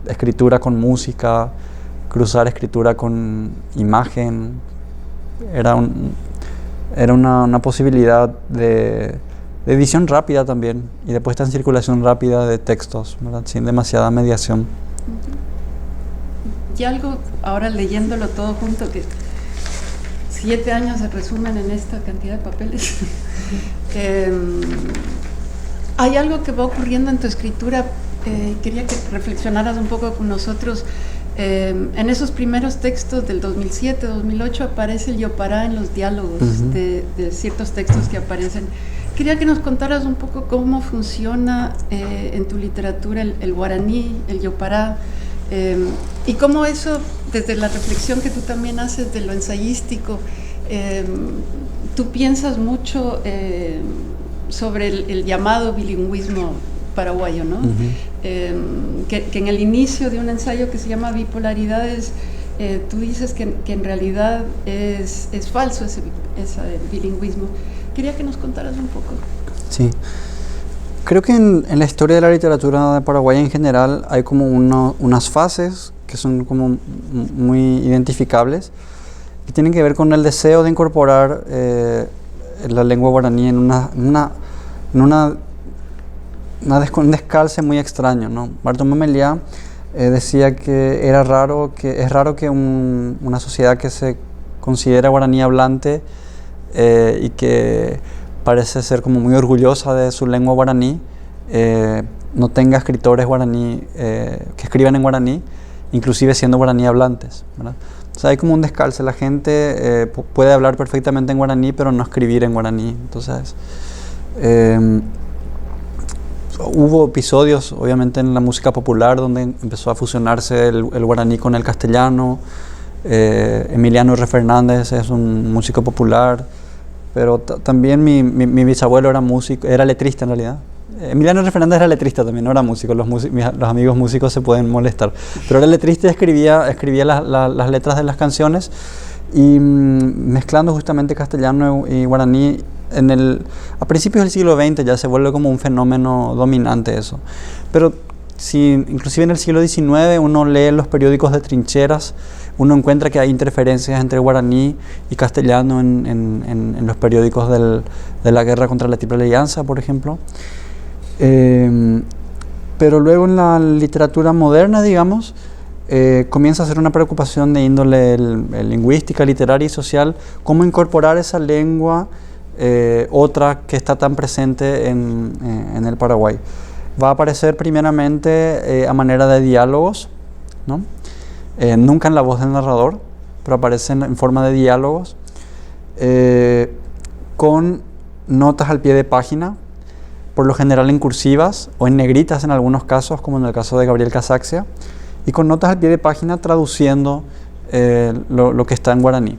escritura con música, cruzar escritura con imagen, Era una posibilidad de edición rápida también y de puesta en circulación rápida de textos, ¿verdad? Sin demasiada mediación. Y algo, ahora leyéndolo todo junto, que 7 años se resumen en esta cantidad de papeles. Hay algo que va ocurriendo en tu escritura, quería que reflexionaras un poco con nosotros. En esos primeros textos del 2007, 2008 aparece el yopará en los diálogos de ciertos textos que aparecen. Quería que nos contaras un poco cómo funciona en tu literatura el guaraní, el yopará, y cómo eso, desde la reflexión que tú también haces de lo ensayístico, tú piensas mucho sobre el llamado bilingüismo paraguayo, ¿no? Que en el inicio de un ensayo que se llama Bipolaridades, tú dices que en realidad es falso ese bilingüismo. Quería que nos contaras un poco. Sí. Creo que en la historia de la literatura de Paraguay en general hay como unas fases que son como muy identificables, que tienen que ver con el deseo de incorporar la lengua guaraní en un descalce muy extraño, ¿no? Bartolomé Meliá decía que es raro que una sociedad que se considera guaraní hablante y que parece ser como muy orgullosa de su lengua guaraní, no tenga escritores guaraní que escriban en guaraní, inclusive siendo guaraní hablantes, ¿verdad? O sea, hay como un descalce. La gente puede hablar perfectamente en guaraní, pero no escribir en guaraní. Entonces, hubo episodios, obviamente, en la música popular donde empezó a fusionarse el guaraní con el castellano. Emiliano R. Fernández es un músico popular, pero también mi bisabuelo era músico, era letrista en realidad. Emiliano R. Fernández era letrista también, no era músico. Los amigos músicos se pueden molestar, pero era letrista y escribía las letras de las canciones, y mezclando justamente castellano y guaraní. A principios del siglo XX ya se vuelve como un fenómeno dominante eso. Pero inclusive en el siglo XIX uno lee los periódicos de trincheras, uno encuentra que hay interferencias entre guaraní y castellano en los periódicos de la guerra contra la Triple Alianza, por ejemplo. Pero luego en la literatura moderna, digamos, comienza a ser una preocupación de índole lingüística, literaria y social, cómo incorporar esa lengua, otra que está tan presente en el Paraguay. Va a aparecer primeramente a manera de diálogos, ¿no? Nunca en la voz del narrador, pero aparecen en forma de diálogos, con notas al pie de página, por lo general en cursivas o en negritas en algunos casos, como en el caso de Gabriel Casaxia, y con notas al pie de página traduciendo lo que está en guaraní.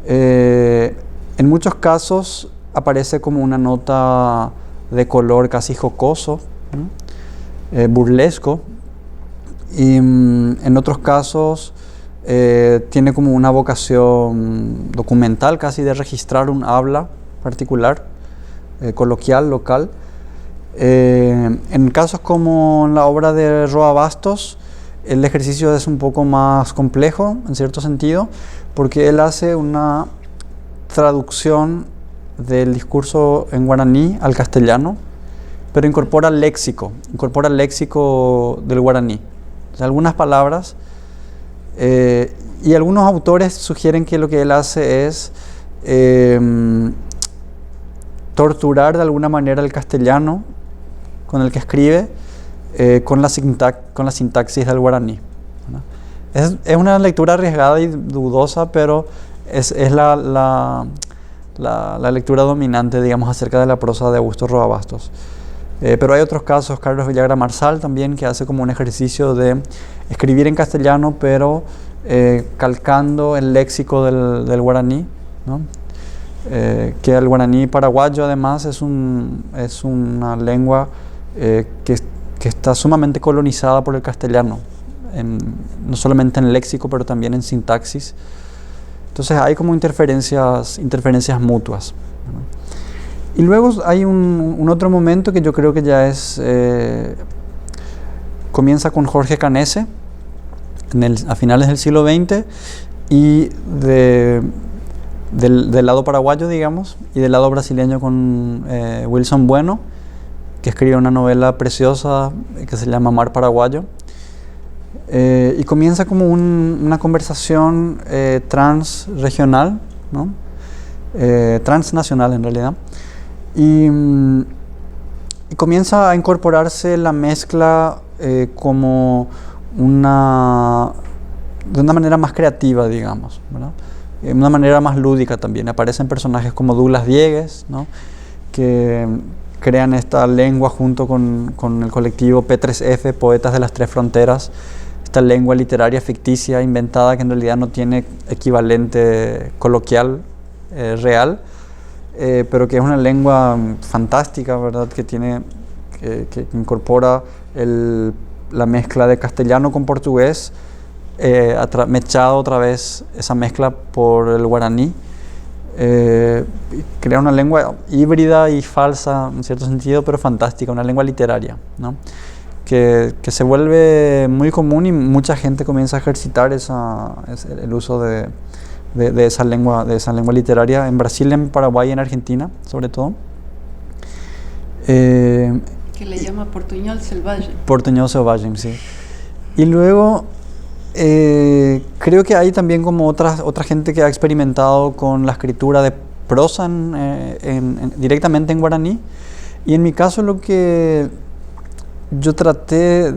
En muchos casos aparece como una nota de color casi jocoso, ¿no? Burlesco, y en otros casos tiene como una vocación documental, casi de registrar un habla particular, coloquial, local. En casos como en la obra de Roa Bastos, el ejercicio es un poco más complejo en cierto sentido, porque él hace una traducción del discurso en guaraní al castellano, pero incorpora el léxico del guaraní. O sea, algunas palabras, y algunos autores sugieren que lo que él hace es torturar de alguna manera el castellano con el que escribe, con la sintaxis del guaraní, ¿no? Es una lectura arriesgada y dudosa, pero es la lectura dominante, digamos, acerca de la prosa de Augusto Roa Bastos. Pero hay otros casos, Carlos Villagra Marsal también, que hace como un ejercicio de escribir en castellano, pero calcando el léxico del guaraní, ¿no? Que el guaraní paraguayo además es una lengua que está sumamente colonizada por el castellano, no solamente en léxico, pero también en sintaxis. Entonces hay como interferencias mutuas, ¿no? Y luego hay un otro momento que yo creo que ya comienza con Jorge Canese a finales del siglo XX, y del lado paraguayo, digamos, y del lado brasileño con Wilson Bueno, que escribe una novela preciosa que se llama Mar Paraguayo. Y comienza como una conversación transregional, ¿no? Transnacional en realidad. Y comienza a incorporarse la mezcla como de una manera más creativa, digamos, ¿verdad? De una manera más lúdica también. Aparecen personajes como Douglas Diegues, ¿no? Que crean esta lengua junto con el colectivo P3F, Poetas de las Tres Fronteras, esta lengua literaria ficticia inventada que en realidad no tiene equivalente coloquial real, pero que es una lengua fantástica, ¿verdad? Que incorpora la mezcla de castellano con portugués, mechado otra vez esa mezcla por el guaraní. Crea una lengua híbrida y falsa en cierto sentido, pero fantástica, una lengua literaria, ¿no? Que se vuelve muy común y mucha gente comienza a ejercitar el uso de esa lengua literaria en Brasil, en Paraguay y en Argentina, sobre todo. Que le llama portuñol selvagem. Portuñol selvagem, sí. Y luego creo que hay también como otra gente que ha experimentado con la escritura de prosa directamente en guaraní. Y en mi caso lo que yo tenía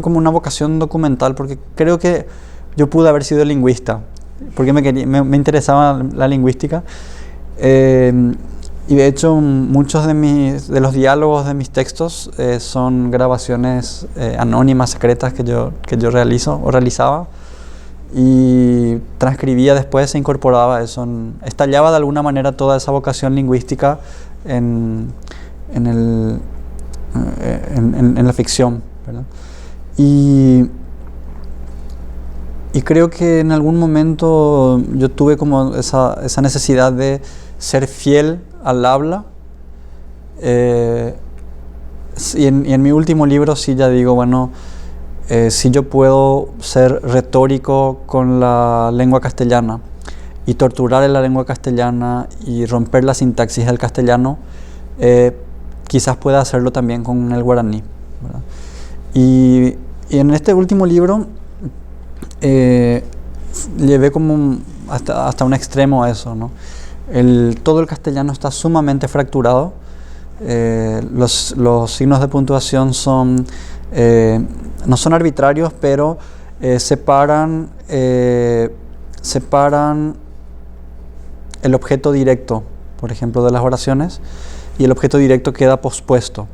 como una vocación documental, porque creo que yo pude haber sido lingüista, porque me interesaba la lingüística. Y de hecho muchos de los diálogos de mis textos son grabaciones anónimas, secretas que yo realizaba y transcribía después, se incorporaba eso, estallaba de alguna manera toda esa vocación lingüística en la ficción, ¿verdad? Y creo que en algún momento yo tuve como esa necesidad de ser fiel al habla, y en mi último libro sí ya digo, bueno, si yo puedo ser retórico con la lengua castellana y torturar en la lengua castellana y romper la sintaxis del castellano, quizás pueda hacerlo también con el guaraní, ¿verdad? Y en este último libro llevé como hasta un extremo a eso, ¿no? Todo el castellano está sumamente fracturado. Los signos de puntuación no son arbitrarios, pero separan el objeto directo, por ejemplo, de las oraciones, y el objeto directo queda pospuesto,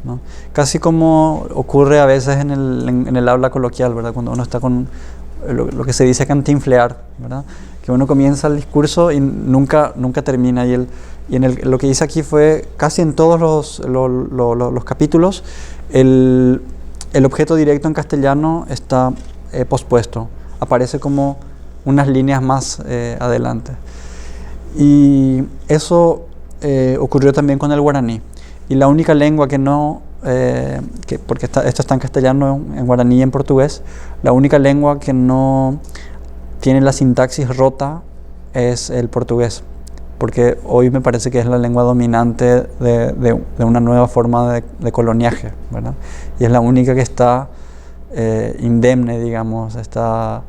¿no? Casi como ocurre a veces en el habla coloquial, ¿verdad? Cuando uno está con lo que se dice cantinflear, ¿verdad? Que uno comienza el discurso y nunca termina. Lo que hice aquí fue, casi en todos los capítulos, el objeto directo en castellano está pospuesto, aparece como unas líneas más adelante. Y eso ocurrió también con el guaraní. Y la única lengua que no, porque esto está en castellano, en guaraní y en portugués, la única lengua que no tiene la sintaxis rota es el portugués, porque hoy me parece que es la lengua dominante de una nueva forma de coloniaje, ¿verdad? Y es la única que está indemne, digamos, está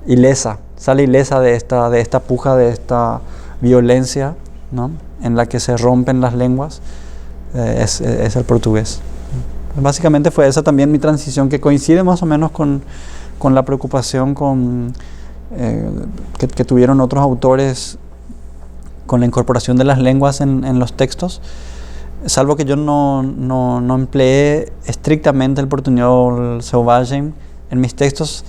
ilesa, sale ilesa de esta puja, de esta violencia, ¿no? En la que se rompen las lenguas, es el portugués. Básicamente fue esa también mi transición, que coincide más o menos con la preocupación que tuvieron otros autores con la incorporación de las lenguas en los textos, salvo que yo no empleé estrictamente el portuñol selvagem en mis textos.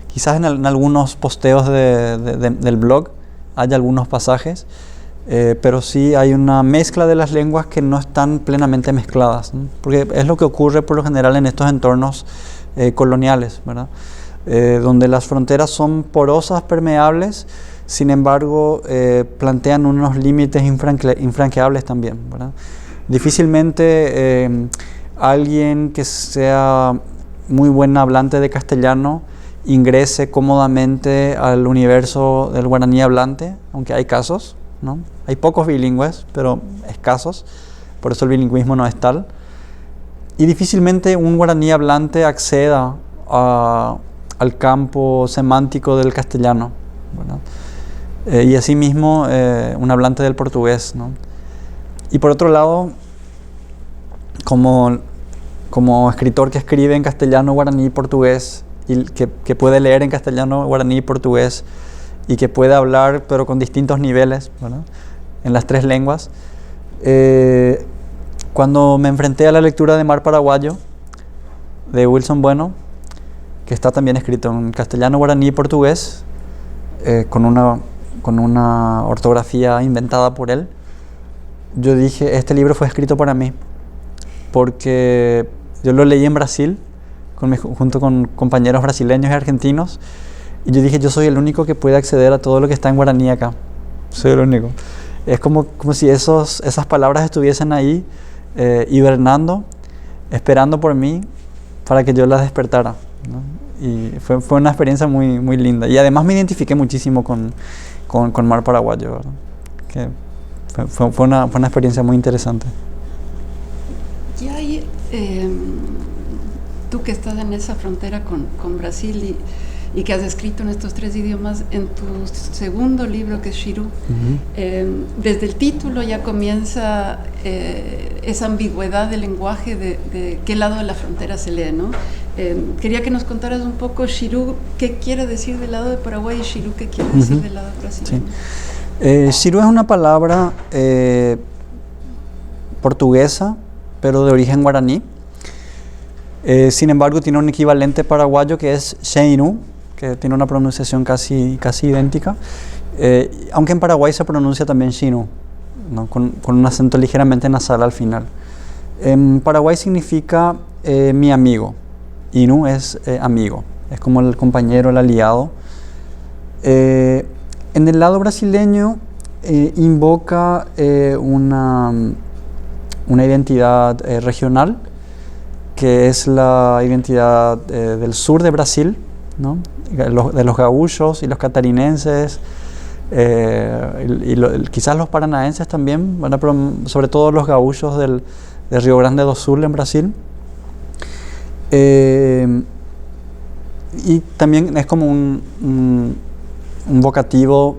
Quizás en algunos posteos del blog haya algunos pasajes, pero sí hay una mezcla de las lenguas que no están plenamente mezcladas, ¿no? Porque es lo que ocurre por lo general en estos entornos coloniales, ¿verdad? Donde las fronteras son porosas, permeables, sin embargo plantean unos límites infranqueables también, ¿verdad? Difícilmente alguien que sea muy buen hablante de castellano ingrese cómodamente al universo del guaraní hablante, aunque hay casos, ¿no? Hay pocos bilingües, pero escasos, por eso el bilingüismo no es tal. Y difícilmente un guaraní hablante acceda al campo semántico del castellano, ¿verdad? Y asimismo un hablante del portugués, ¿no? Y por otro lado, como escritor que escribe en castellano, guaraní y portugués, y que puede leer en castellano, guaraní y portugués, y que puede hablar pero con distintos niveles, ¿verdad?, en las tres lenguas. Cuando me enfrenté a la lectura de Mar Paraguayo de Wilson Bueno, que está también escrito en castellano, guaraní y portugués, con una ortografía inventada por él, yo dije, este libro fue escrito para mí, porque yo lo leí en Brasil junto con compañeros brasileños y argentinos, y yo dije, yo soy el único que puede acceder a todo lo que está en guaraní acá. Soy el único. Es como si esas palabras estuviesen ahí, hibernando, esperando por mí para que yo las despertara, ¿no? Y fue una experiencia muy, muy linda. Y además me identifiqué muchísimo con Mar Paraguayo, ¿verdad? Que fue una experiencia muy interesante. Y hay, tú que estás en esa frontera con Brasil y que has escrito en estos tres idiomas, en tu segundo libro, que es Shirú, desde el título ya comienza esa ambigüedad del lenguaje de qué lado de la frontera se lee, ¿no? Quería que nos contaras un poco Shirú, qué quiere decir del lado de Paraguay, y Shirú, qué quiere decir del lado brasileño. Sí. Shirú es una palabra portuguesa, pero de origen guaraní. Sin embargo, tiene un equivalente paraguayo que es Sheinu, que tiene una pronunciación casi idéntica, aunque en Paraguay se pronuncia también Shinu, ¿no?, con un acento ligeramente nasal al final. En Paraguay significa mi amigo. Inu es amigo, es como el compañero, el aliado. En el lado brasileño invoca una identidad regional, que es la identidad del sur de Brasil, ¿no?, de los gaúchos y los catarinenses, quizás los paranaenses también, bueno, pero sobre todo los gaúchos del Río Grande do Sul en Brasil. Y también es como un vocativo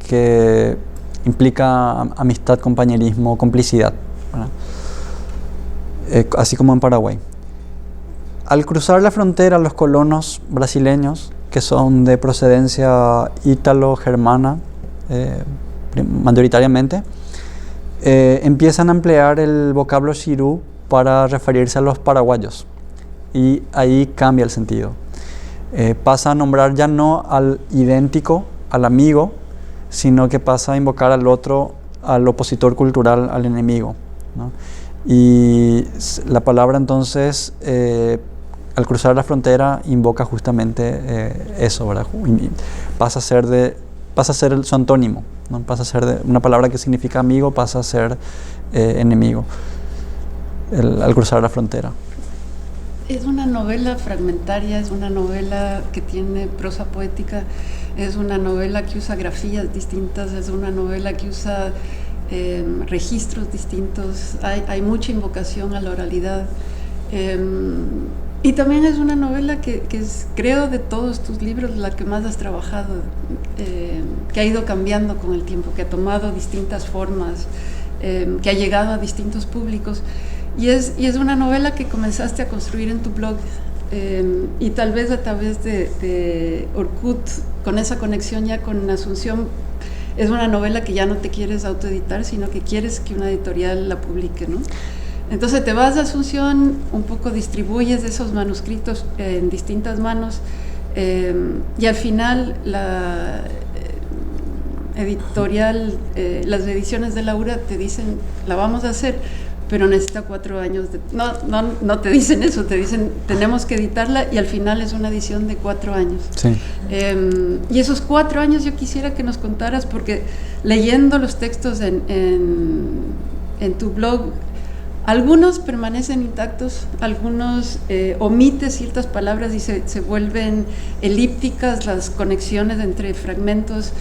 que implica amistad, compañerismo, complicidad, ¿verdad?, así como en Paraguay. Al cruzar la frontera, los colonos brasileños, que son de procedencia ítalo-germana, mayoritariamente, empiezan a emplear el vocablo Shirú para referirse a los paraguayos, y ahí cambia el sentido. Pasa a nombrar ya no al idéntico, al amigo, sino que pasa a invocar al otro, al opositor cultural, al enemigo, ¿no? Y la palabra entonces, al cruzar la frontera, invoca justamente eso, ¿verdad? Pasa a ser su antónimo, ¿no? Pasa a ser una palabra que significa amigo, pasa a ser enemigo al cruzar la frontera. Es una novela fragmentaria, es una novela que tiene prosa poética, es una novela que usa grafías distintas, es una novela que usa registros distintos, hay mucha invocación a la oralidad, y también es una novela que es, creo, de todos tus libros, la que más has trabajado, que ha ido cambiando con el tiempo, que ha tomado distintas formas, que ha llegado a distintos públicos, y es una novela que comenzaste a construir en tu blog, y tal vez a través de Orkut, con esa conexión ya con Asunción. Es una novela que ya no te quieres autoeditar, sino que quieres que una editorial la publique, ¿no? Entonces te vas a Asunción, un poco distribuyes esos manuscritos en distintas manos, y al final la editorial, las ediciones de Laura te dicen, la vamos a hacer, pero necesita 4 años. No te dicen eso, te dicen, tenemos que editarla, y al final es una edición de 4 años. Sí. Y esos 4 años yo quisiera que nos contaras, porque leyendo los textos en tu blog, Algunos permanecen intactos, algunos omite ciertas palabras y se vuelven elípticas las conexiones entre fragmentos.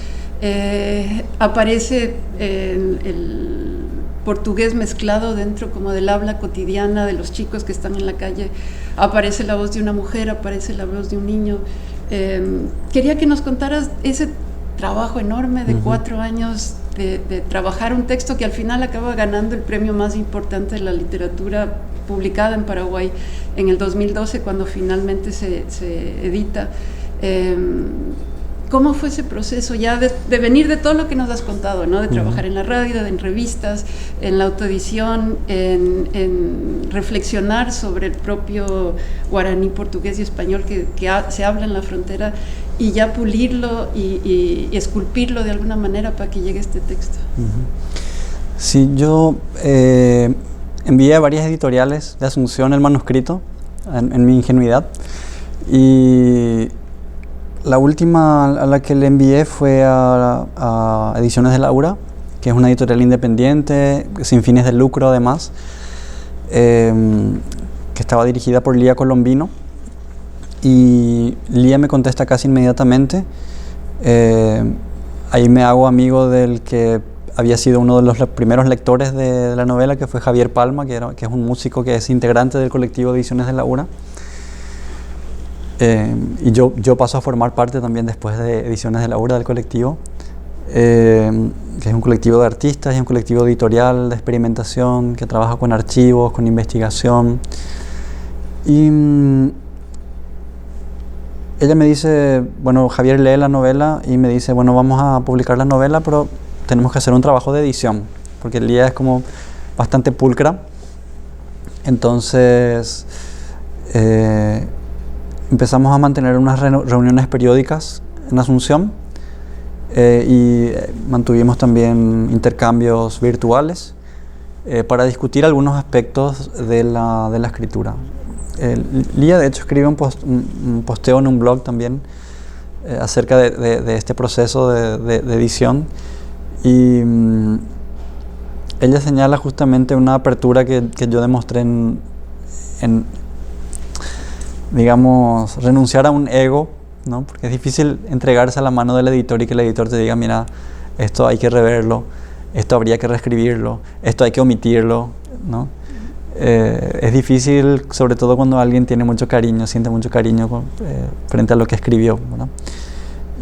Aparece el portugués mezclado dentro como del habla cotidiana de los chicos que están en la calle. Aparece la voz de una mujer, aparece la voz de un niño. Quería que nos contaras ese trabajo enorme de 4 años de trabajar un texto que al final acaba ganando el premio más importante de la literatura publicada en Paraguay en el 2012, cuando finalmente se edita. ¿Cómo fue ese proceso ya de venir de todo lo que nos has contado, ¿no? De trabajar en la radio, en revistas, en la autoedición, en reflexionar sobre el propio guaraní, portugués y español que se habla en la frontera, y ya pulirlo y esculpirlo de alguna manera para que llegue este texto? Sí, yo envié a varias editoriales de Asunción el manuscrito en mi ingenuidad, y la última a la que le envié fue a Ediciones de Laura, que es una editorial independiente, sin fines de lucro además, que estaba dirigida por Lía Colombino. Y Lía me contesta casi inmediatamente. Ahí me hago amigo del que había sido uno de los primeros lectores de la novela, que fue Javier Palma, que es un músico que es integrante del colectivo de Ediciones de Laura. Y yo paso a formar parte también después de Ediciones de Laura del colectivo, que es un colectivo de artistas y un colectivo editorial de experimentación que trabaja con archivos, con investigación. Y ella me dice, bueno, Javier lee la novela y me dice, bueno, vamos a publicar la novela, pero tenemos que hacer un trabajo de edición, porque Lía es como bastante pulcra. Entonces empezamos a mantener unas reuniones periódicas en Asunción, y mantuvimos también intercambios virtuales para discutir algunos aspectos de la escritura. Lía, de hecho, escribe un posteo en un blog también acerca de este proceso de edición, y ella señala justamente una apertura que yo demostré en digamos, renunciar a un ego, ¿no? Porque es difícil entregarse a la mano del editor y que el editor te diga, mira, esto hay que reverlo, esto habría que reescribirlo, esto hay que omitirlo, ¿no? Es difícil, sobre todo cuando alguien tiene mucho cariño, siente mucho cariño frente a lo que escribió, ¿no?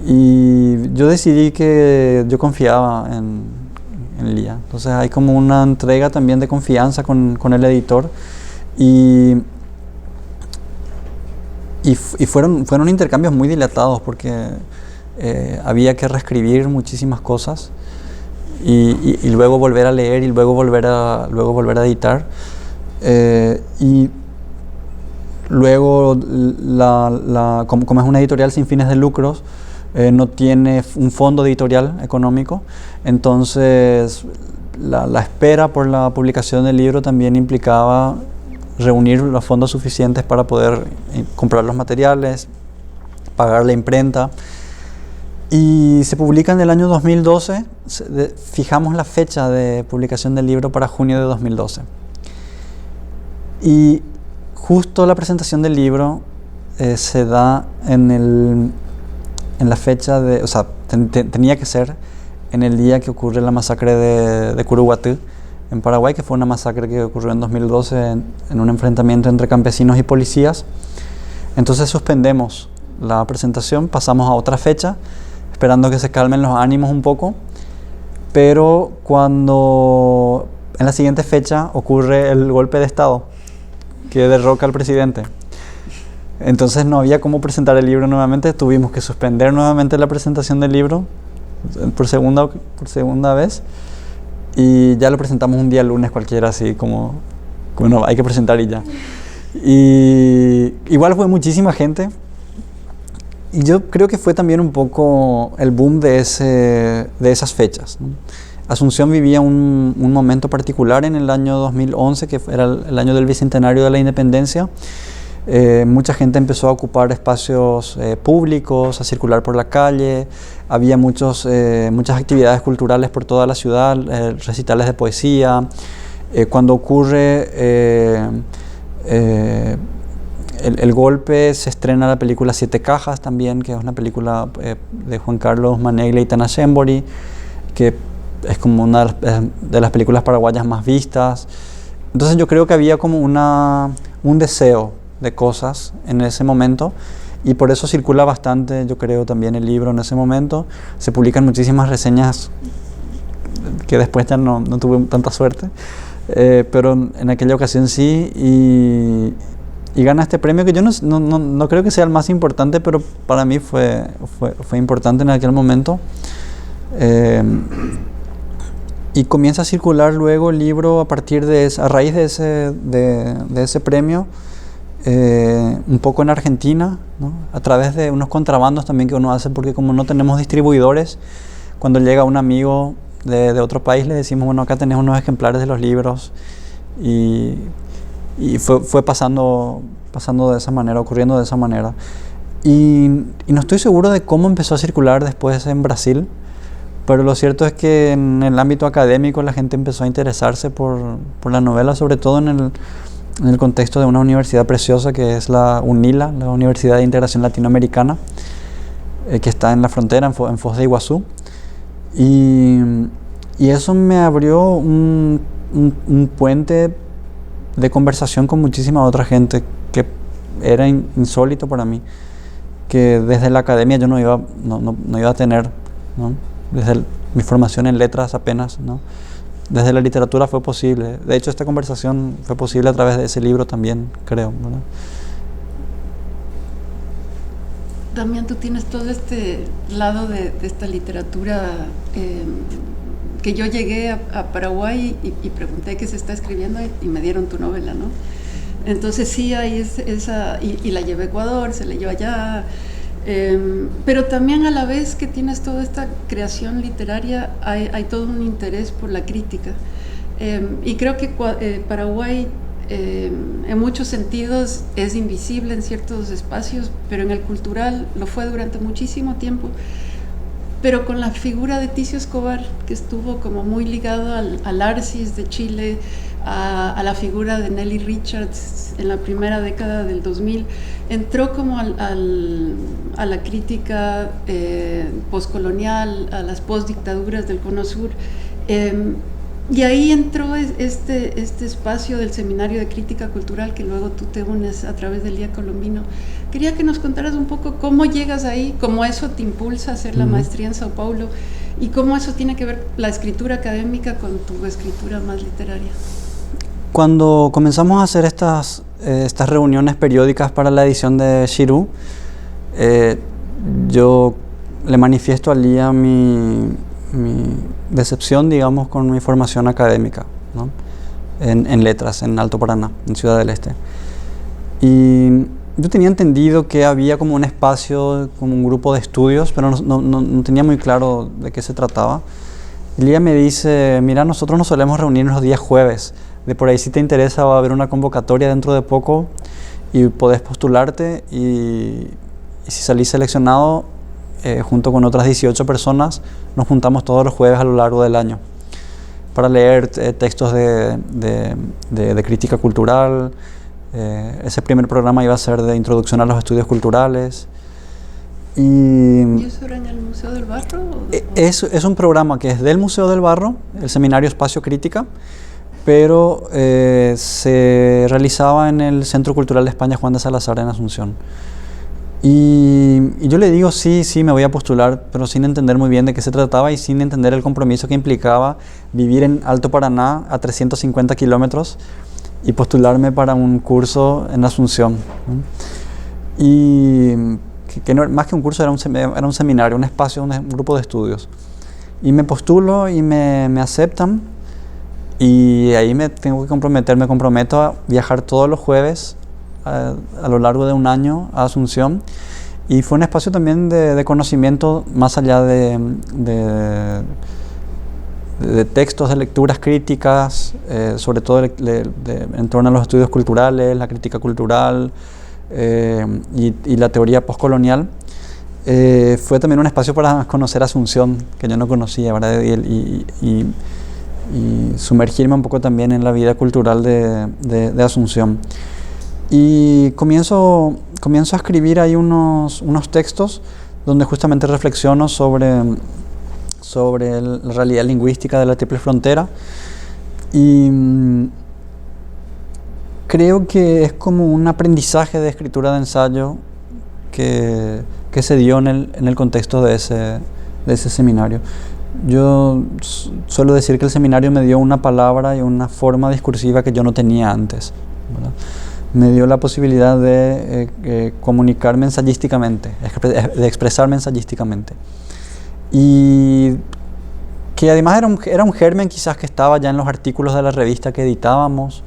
Y yo decidí que yo confiaba en Lía. Entonces hay como una entrega también de confianza con el editor, y fueron intercambios muy dilatados, porque había que reescribir muchísimas cosas y luego volver a leer y luego volver a editar. Y luego, como es una editorial sin fines de lucros, no tiene un fondo editorial económico, entonces la espera por la publicación del libro también implicaba reunir los fondos suficientes para poder comprar los materiales, pagar la imprenta. Y se publica en el año 2012, fijamos la fecha de publicación del libro para junio de 2012. Y justo la presentación del libro se da en la fecha o sea, tenía que ser en el día que ocurre la masacre de Curuguatú en Paraguay, que fue una masacre que ocurrió en 2012 en un enfrentamiento entre campesinos y policías. Entonces suspendemos la presentación, pasamos a otra fecha, esperando que se calmen los ánimos un poco, pero cuando en la siguiente fecha ocurre el golpe de Estado que derroca al presidente, entonces no había cómo presentar el libro nuevamente, tuvimos que suspender nuevamente la presentación del libro por segunda vez, y ya lo presentamos un día lunes cualquiera, así como no, hay que presentar y ya. Y igual fue muchísima gente, y yo creo que fue también un poco el boom de esas fechas, ¿no? Asunción vivía un momento particular en el año 2011, que era el año del bicentenario de la independencia. Mucha gente empezó a ocupar espacios públicos, a circular por la calle, había muchas actividades culturales por toda la ciudad, recitales de poesía, Cuando ocurre el golpe, se estrena la película Siete Cajas también, que es una película de Juan Carlos Maneglia y Tana Shembori, que es como una de las películas paraguayas más vistas. Entonces yo creo que había como un deseo de cosas en ese momento, y por eso circula bastante, yo creo, también el libro en ese momento. Se publican muchísimas reseñas que después ya no tuve tanta suerte, pero en aquella ocasión sí, y gana este premio que yo no creo que sea el más importante, pero para mí fue importante en aquel momento. Y comienza a circular luego el libro a raíz de ese premio, un poco en Argentina, ¿no? A través de unos contrabandos también que uno hace, porque como no tenemos distribuidores, cuando llega un amigo de otro país le decimos, bueno, acá tenés unos ejemplares de los libros, y fue pasando de esa manera, ocurriendo de esa manera. Y no estoy seguro de cómo empezó a circular después en Brasil, pero lo cierto es que en el ámbito académico la gente empezó a interesarse por la novela, sobre todo en el contexto de una universidad preciosa que es la UNILA, la Universidad de Integración Latinoamericana, que está en la frontera, en Foz de Iguazú. Y eso me abrió un puente de conversación con muchísima otra gente, que era insólito para mí, que desde la academia yo no iba a tener, ¿no? Desde mi formación en letras apenas, ¿no? Desde la literatura fue posible. De hecho, esta conversación fue posible a través de ese libro también, creo, ¿verdad? Damián, tú tienes todo este lado de esta literatura, que yo llegué a Paraguay y pregunté qué se está escribiendo y me dieron tu novela, ¿no? Entonces sí hay esa, y la llevé a Ecuador, se leyó allá, pero también a la vez que tienes toda esta creación literaria, hay todo un interés por la crítica, y creo que Paraguay en muchos sentidos es invisible en ciertos espacios, pero en el cultural lo fue durante muchísimo tiempo. Pero con la figura de Ticio Escobar, que estuvo como muy ligado al Arcis de Chile, a la figura de Nelly Richards en la primera década del 2000, entró como a la crítica postcolonial, a las postdictaduras del Cono Sur, y ahí entró este espacio del Seminario de Crítica Cultural, que luego tú te unes a través del Día Colombino. Quería que nos contaras un poco cómo llegas ahí, cómo eso te impulsa a hacer la maestría en Sao Paulo, y cómo eso tiene que ver la escritura académica con tu escritura más literaria. Cuando comenzamos a hacer estas reuniones periódicas para la edición de Shirú, yo le manifiesto a Lía mi decepción, digamos, con mi formación académica, ¿no? En letras, en Alto Paraná, en Ciudad del Este. Y yo tenía entendido que había como un espacio, como un grupo de estudios, pero no tenía muy claro de qué se trataba. Y Lía me dice, mira, nosotros nos solemos reunirnos los días jueves, de por ahí si te interesa va a haber una convocatoria dentro de poco y podés postularte, y si salís seleccionado, junto con otras 18 personas, nos juntamos todos los jueves a lo largo del año para leer textos de crítica cultural. Ese primer programa iba a ser de introducción a los estudios culturales. ¿Y eso era en el Museo del Barro? Es un programa que es del Museo del Barro, el Seminario Espacio Crítica, pero se realizaba en el Centro Cultural de España Juan de Salazar en Asunción. Y yo le digo, sí, me voy a postular, pero sin entender muy bien de qué se trataba y sin entender el compromiso que implicaba vivir en Alto Paraná, a 350 kilómetros, y postularme para un curso en Asunción, ¿no? Y que no, más que un curso, era un seminario, un espacio, un grupo de estudios. Y me postulo y me aceptan, y ahí me tengo que comprometer, me comprometo a viajar todos los jueves a lo largo de un año a Asunción, y fue un espacio también de conocimiento más allá de textos, de lecturas críticas, sobre todo en torno a los estudios culturales, la crítica cultural, y la teoría postcolonial. Fue también un espacio para conocer Asunción, que yo no conocía, ¿verdad? Y y sumergirme un poco también en la vida cultural de Asunción. Y comienzo a escribir ahí unos textos donde justamente reflexiono sobre la realidad lingüística de la Triple Frontera, y creo que es como un aprendizaje de escritura de ensayo que se dio en el contexto de ese seminario. Yo suelo decir que el seminario me dio una palabra y una forma discursiva que yo no tenía antes, ¿verdad? Me dio la posibilidad de comunicarme ensayísticamente, de expresarme ensayísticamente. Y que además era un germen quizás que estaba ya en los artículos de la revista que editábamos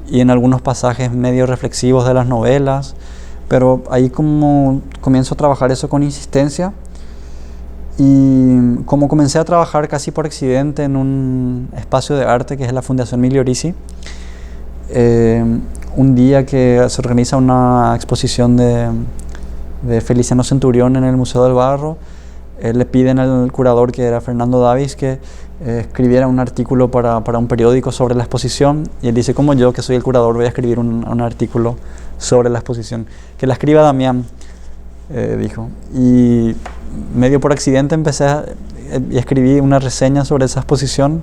y en algunos pasajes medio reflexivos de las novelas, pero ahí como comienzo a trabajar eso con insistencia. Y como comencé a trabajar casi por accidente en un espacio de arte que es la Fundación Migliorisi, un día que se organiza una exposición de Feliciano Centurión en el Museo del Barro, le piden al curador, que era Fernando Davis, que escribiera un artículo para un periódico sobre la exposición, y él dice: como yo, que soy el curador, voy a escribir un artículo sobre la exposición, que la escriba Damián, dijo. Y medio por accidente y escribí una reseña sobre esa exposición,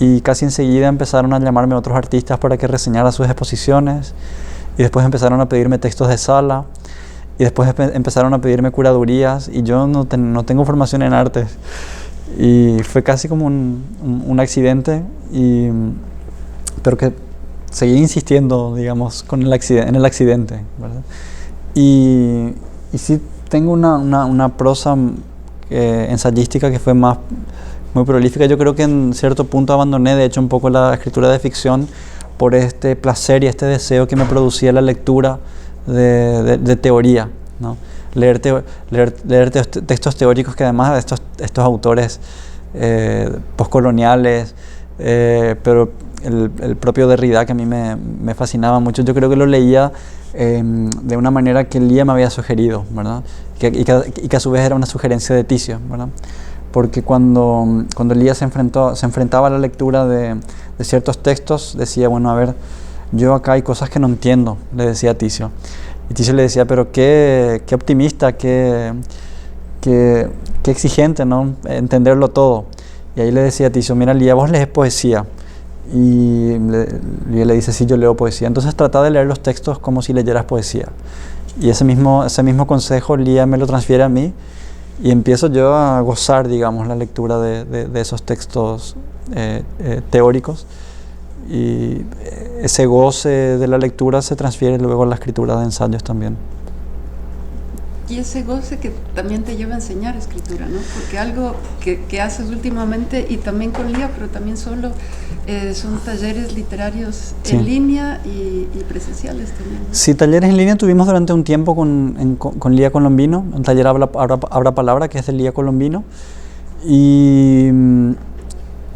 y casi enseguida empezaron a llamarme otros artistas para que reseñara sus exposiciones, y después empezaron a pedirme textos de sala, y después empezaron a pedirme curadurías, y yo no tengo formación en artes, y fue casi como un accidente, pero que seguí insistiendo, digamos, en el accidente, ¿verdad? Y sí tengo una prosa ensayística que fue muy prolífica. Yo creo que en cierto punto abandoné, de hecho, un poco la escritura de ficción por este placer y este deseo que me producía la lectura de teoría, ¿no? Leer textos teóricos, que además de estos autores postcoloniales, pero el propio Derrida, que a mí me fascinaba mucho, yo creo que lo leía de una manera que Lía me había sugerido, ¿verdad? Y que a su vez era una sugerencia de Ticio, ¿verdad? Porque cuando Lía se enfrentaba a la lectura de ciertos textos, decía: bueno, a ver, yo acá hay cosas que no entiendo, le decía a Ticio. Y Ticio le decía: pero qué optimista, qué exigente, ¿no? Entenderlo todo. Y ahí le decía a Ticio: mira, Lía, vos lees poesía. Y Lía le dice: sí, yo leo poesía. Entonces trata de leer los textos como si leyeras poesía. Y ese mismo consejo Lía me lo transfiere a mí, y empiezo yo a gozar, digamos, la lectura de esos textos teóricos, y ese goce de la lectura se transfiere luego a la escritura de ensayos también. Y ese goce que también te lleva a enseñar escritura, ¿no? Porque algo que haces últimamente, y también con Lía, pero también solo, son talleres literarios, sí, en línea y presenciales también, ¿no? Sí, talleres en línea tuvimos durante un tiempo con Lía Colombino, un taller Abra Palabra, que es de Lía Colombino, y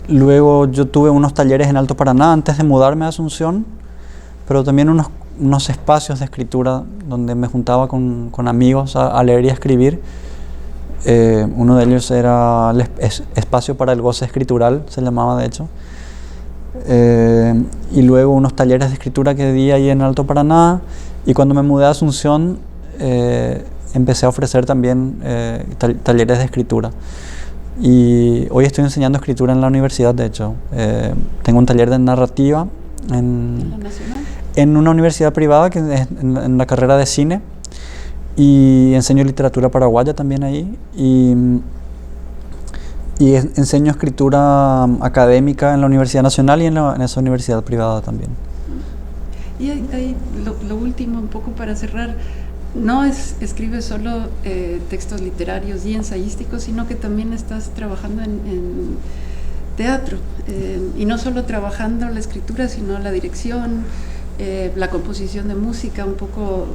luego yo tuve unos talleres en Alto Paraná antes de mudarme a Asunción, pero también unos espacios de escritura donde me juntaba con amigos a leer y a escribir. Uno de ellos era el Espacio para el Goce Escritural, se llamaba de hecho. Y luego unos talleres de escritura que di ahí en Alto Paraná, y cuando me mudé a Asunción empecé a ofrecer también talleres de escritura. Y hoy estoy enseñando escritura en la universidad, de hecho. Tengo un taller de narrativa ¿en la Nacional? En una universidad privada, que es en la carrera de cine, y enseño literatura paraguaya también ahí, y enseño escritura académica en la Universidad Nacional y en esa universidad privada también. Y ahí lo último, un poco para cerrar, no escribes solo textos literarios y ensayísticos, sino que también estás trabajando en teatro, y no solo trabajando la escritura, sino la dirección, la composición de música, un poco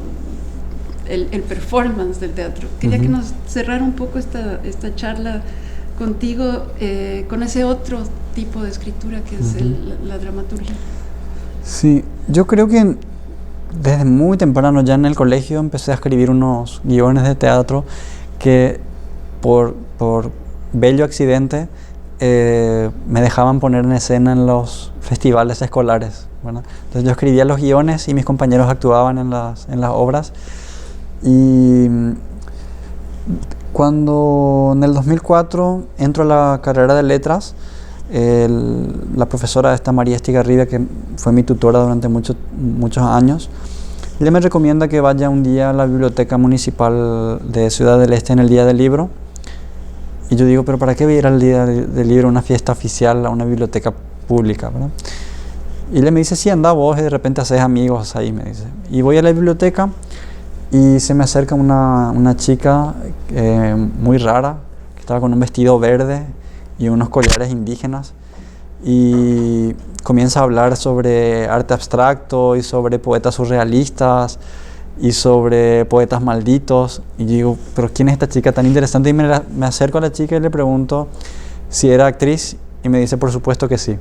el performance del teatro. Quería que nos cerrara un poco esta charla contigo con ese otro tipo de escritura que es la dramaturgia. Sí, yo creo que desde muy temprano, ya en el colegio, empecé a escribir unos guiones de teatro que por bello accidente me dejaban poner en escena en los festivales escolares, ¿verdad? Entonces yo escribía los guiones y mis compañeros actuaban en las obras. Y cuando en el 2004 entro a la carrera de letras, la profesora esta María Estigarribia, que fue mi tutora durante muchos años, ella me recomienda que vaya un día a la biblioteca municipal de Ciudad del Este en el Día del Libro. Y yo digo, pero ¿para qué voy a ir al Día del Libro, a una fiesta oficial, a una biblioteca pública, ¿verdad? Y ella me dice, sí, anda vos y de repente haces amigos ahí, me dice. Y voy a la biblioteca y se me acerca una chica muy rara, que estaba con un vestido verde y unos collares indígenas, y comienza a hablar sobre arte abstracto y sobre poetas surrealistas y sobre poetas malditos. Y yo digo, pero ¿quién es esta chica tan interesante? Y me acerco a la chica y le pregunto si era actriz, y me dice por supuesto que sí.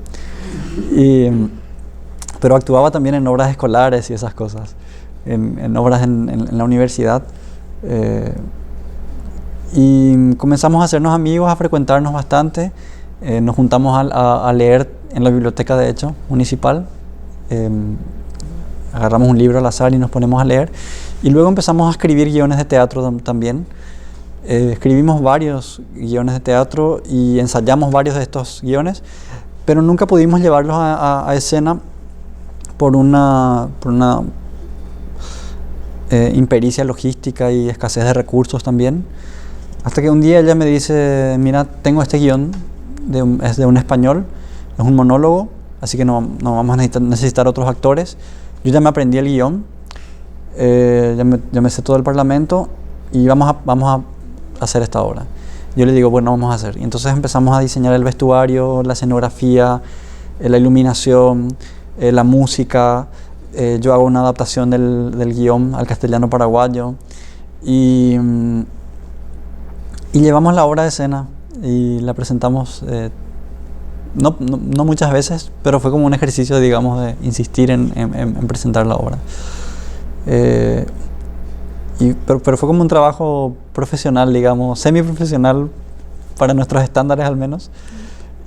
Pero actuaba también en obras escolares y esas cosas, en obras en la universidad. Y comenzamos a hacernos amigos, a frecuentarnos bastante. Nos juntamos a leer en la biblioteca, de hecho, municipal. Agarramos un libro al azar y nos ponemos a leer. Y luego empezamos a escribir guiones de teatro también. Escribimos varios guiones de teatro y ensayamos varios de estos guiones, pero nunca pudimos llevarlos a escena por una impericia logística y escasez de recursos también. Hasta que un día ella me dice, mira, tengo este guión, es de un español, es un monólogo, así que no vamos a necesitar otros actores. Yo ya me aprendí el guión, ya me sé todo el parlamento y vamos a hacer esta obra. Yo le digo, bueno, vamos a hacer. Y entonces empezamos a diseñar el vestuario, la escenografía, la iluminación, la música. Yo hago una adaptación del guión al castellano paraguayo y llevamos la obra de escena y la presentamos no muchas veces, pero fue como un ejercicio, digamos, de insistir en presentar la obra. Pero fue como un trabajo profesional, digamos, semiprofesional para nuestros estándares al menos.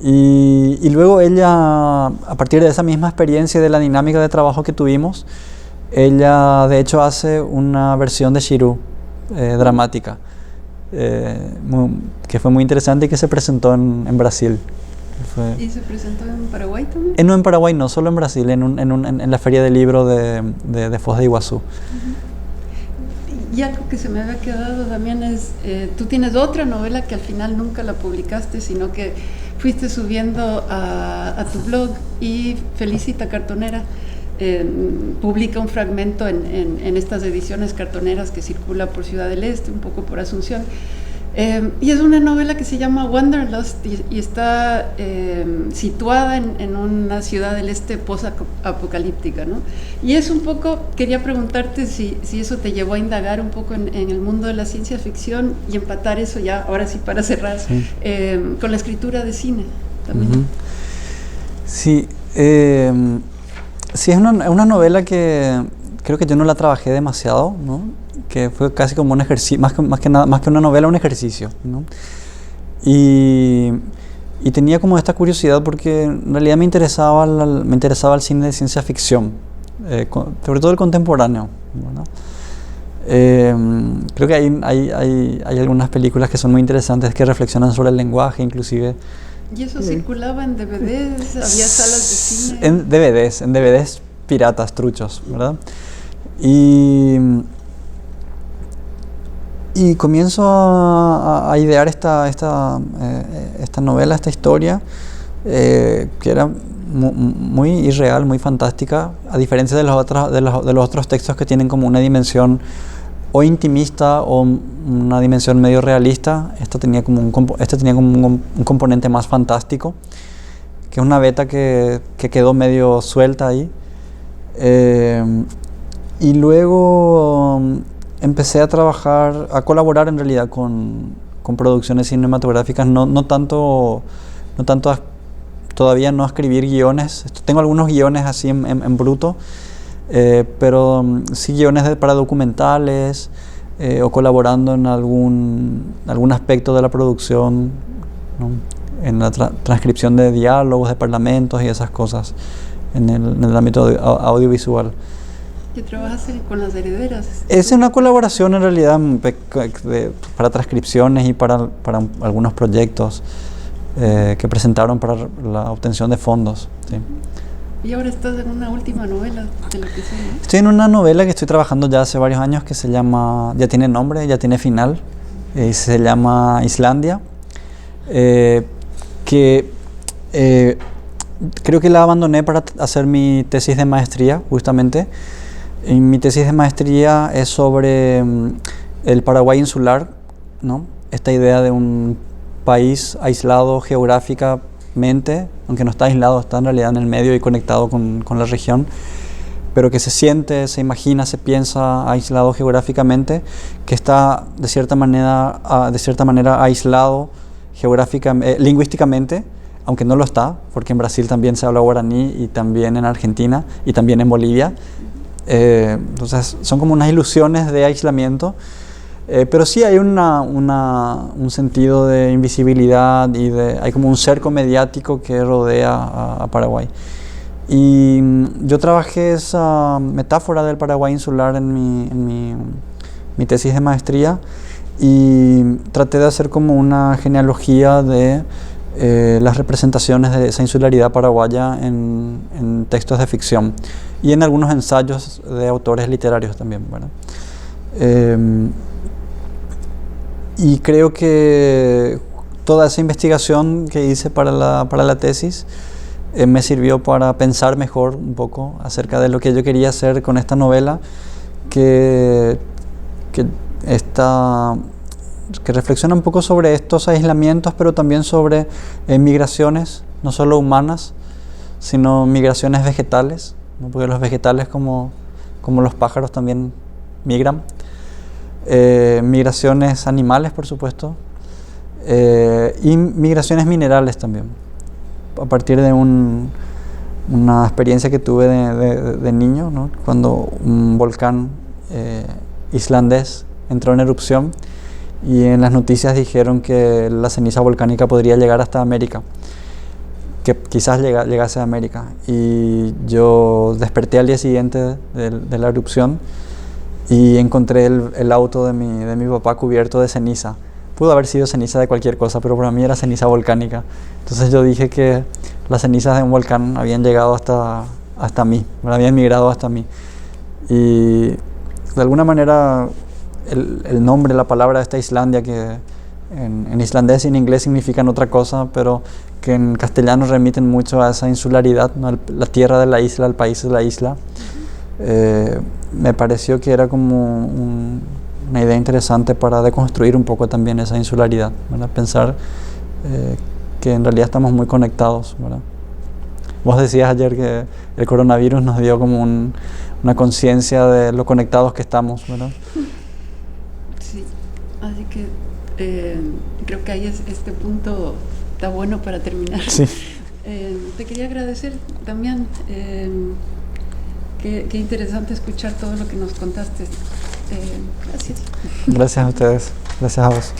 Y luego ella, a partir de esa misma experiencia y de la dinámica de trabajo que tuvimos, ella de hecho hace una versión de Shirú dramática, que fue muy interesante y que se presentó en Brasil. ¿Y se presentó en Paraguay también? No, en Paraguay no, solo en Brasil, en la Feria del Libro de Foz de Iguazú. Uh-huh. Y algo que se me había quedado también es, tú tienes otra novela que al final nunca la publicaste, sino que fuiste subiendo a tu blog, y Felicita Cartonera publica un fragmento en estas ediciones cartoneras que circula por Ciudad del Este, un poco por Asunción. Y es una novela que se llama Wanderlust y está situada en una Ciudad del Este post-apocalíptica, ¿no? Y es un poco, quería preguntarte si eso te llevó a indagar un poco en el mundo de la ciencia ficción y empatar eso ya, ahora sí para cerrar, sí, con la escritura de cine también. Uh-huh. Sí, sí, es una novela que creo que yo no la trabajé demasiado, ¿no? Que fue casi como un ejercicio, más que una novela, un ejercicio, ¿no? Y tenía como esta curiosidad porque en realidad me interesaba el cine de ciencia ficción, sobre todo el contemporáneo, ¿no? Creo que hay algunas películas que son muy interesantes, que reflexionan sobre el lenguaje, inclusive. ¿Y eso circulaba en DVDs? ¿Había salas de cine? En DVDs piratas, truchos, ¿verdad? Y comienzo a idear esta novela, esta historia, que era muy irreal, muy fantástica, a diferencia de los otros textos que tienen como una dimensión o intimista o una dimensión medio realista. Este tenía como un componente más fantástico, que es una beta que quedó medio suelta ahí. Y luego empecé a colaborar en realidad con producciones cinematográficas, no tanto todavía no escribir guiones. Tengo algunos guiones así en bruto, pero sí guiones para documentales, o colaborando en algún aspecto de la producción, ¿no? en la transcripción de diálogos, de parlamentos y esas cosas en el ámbito audiovisual. ¿Qué trabajas con las herederas? Es una colaboración en realidad para transcripciones y para algunos proyectos que presentaron para la obtención de fondos. ¿Sí? Y ahora estás en una última novela de lo que sé, ¿no? Estoy en una novela que estoy trabajando ya hace varios años que se llama, ya tiene nombre, ya tiene final, se llama Islandia, que creo que la abandoné para hacer mi tesis de maestría, justamente. Y mi tesis de maestría es sobre el Paraguay insular, ¿no? Esta idea de un país aislado geográficamente, aunque no está aislado, está en realidad en el medio y conectado con la región, pero que se siente, se imagina, se piensa aislado geográficamente, que está de cierta manera aislado lingüísticamente, aunque no lo está, porque en Brasil también se habla guaraní y también en Argentina y también en Bolivia. Entonces son como unas ilusiones de aislamiento, pero sí hay un sentido de invisibilidad y hay como un cerco mediático que rodea a Paraguay. Y yo trabajé esa metáfora del Paraguay insular en mi tesis de maestría y traté de hacer como una genealogía de las representaciones de esa insularidad paraguaya en textos de ficción y en algunos ensayos de autores literarios también, ¿verdad? Y creo que toda esa investigación que hice para la tesis me sirvió para pensar mejor un poco acerca de lo que yo quería hacer con esta novela, que reflexiona un poco sobre estos aislamientos, pero también sobre migraciones, no solo humanas, sino migraciones vegetales, ¿no? Porque los vegetales, como los pájaros, también migran. Migraciones animales, por supuesto, y migraciones minerales también. A partir de una experiencia que tuve de niño, ¿no? Cuando un volcán islandés entró en erupción y en las noticias dijeron que la ceniza volcánica podría llegar hasta América, que quizás llegase a América. Y yo desperté al día siguiente de la erupción y encontré el auto de mi papá cubierto de ceniza. Pudo haber sido ceniza de cualquier cosa, pero para mí era ceniza volcánica. Entonces yo dije que las cenizas de un volcán habían llegado hasta mí, habían migrado hasta mí. Y de alguna manera el nombre, la palabra de esta Islandia, que en islandés y en inglés significan otra cosa, pero que en castellano remiten mucho a esa insularidad, ¿no? La tierra de la isla, el país de la isla. Me pareció que era como una idea interesante para deconstruir un poco también esa insularidad, ¿verdad? Pensar que en realidad estamos muy conectados, ¿verdad? Vos decías ayer que el coronavirus nos dio como una conciencia de lo conectados que estamos, ¿verdad? Sí, así que creo que ahí este punto está bueno para terminar. Sí. Te quería agradecer también. Qué interesante escuchar todo lo que nos contaste. Gracias. Gracias a ustedes. Gracias a vos.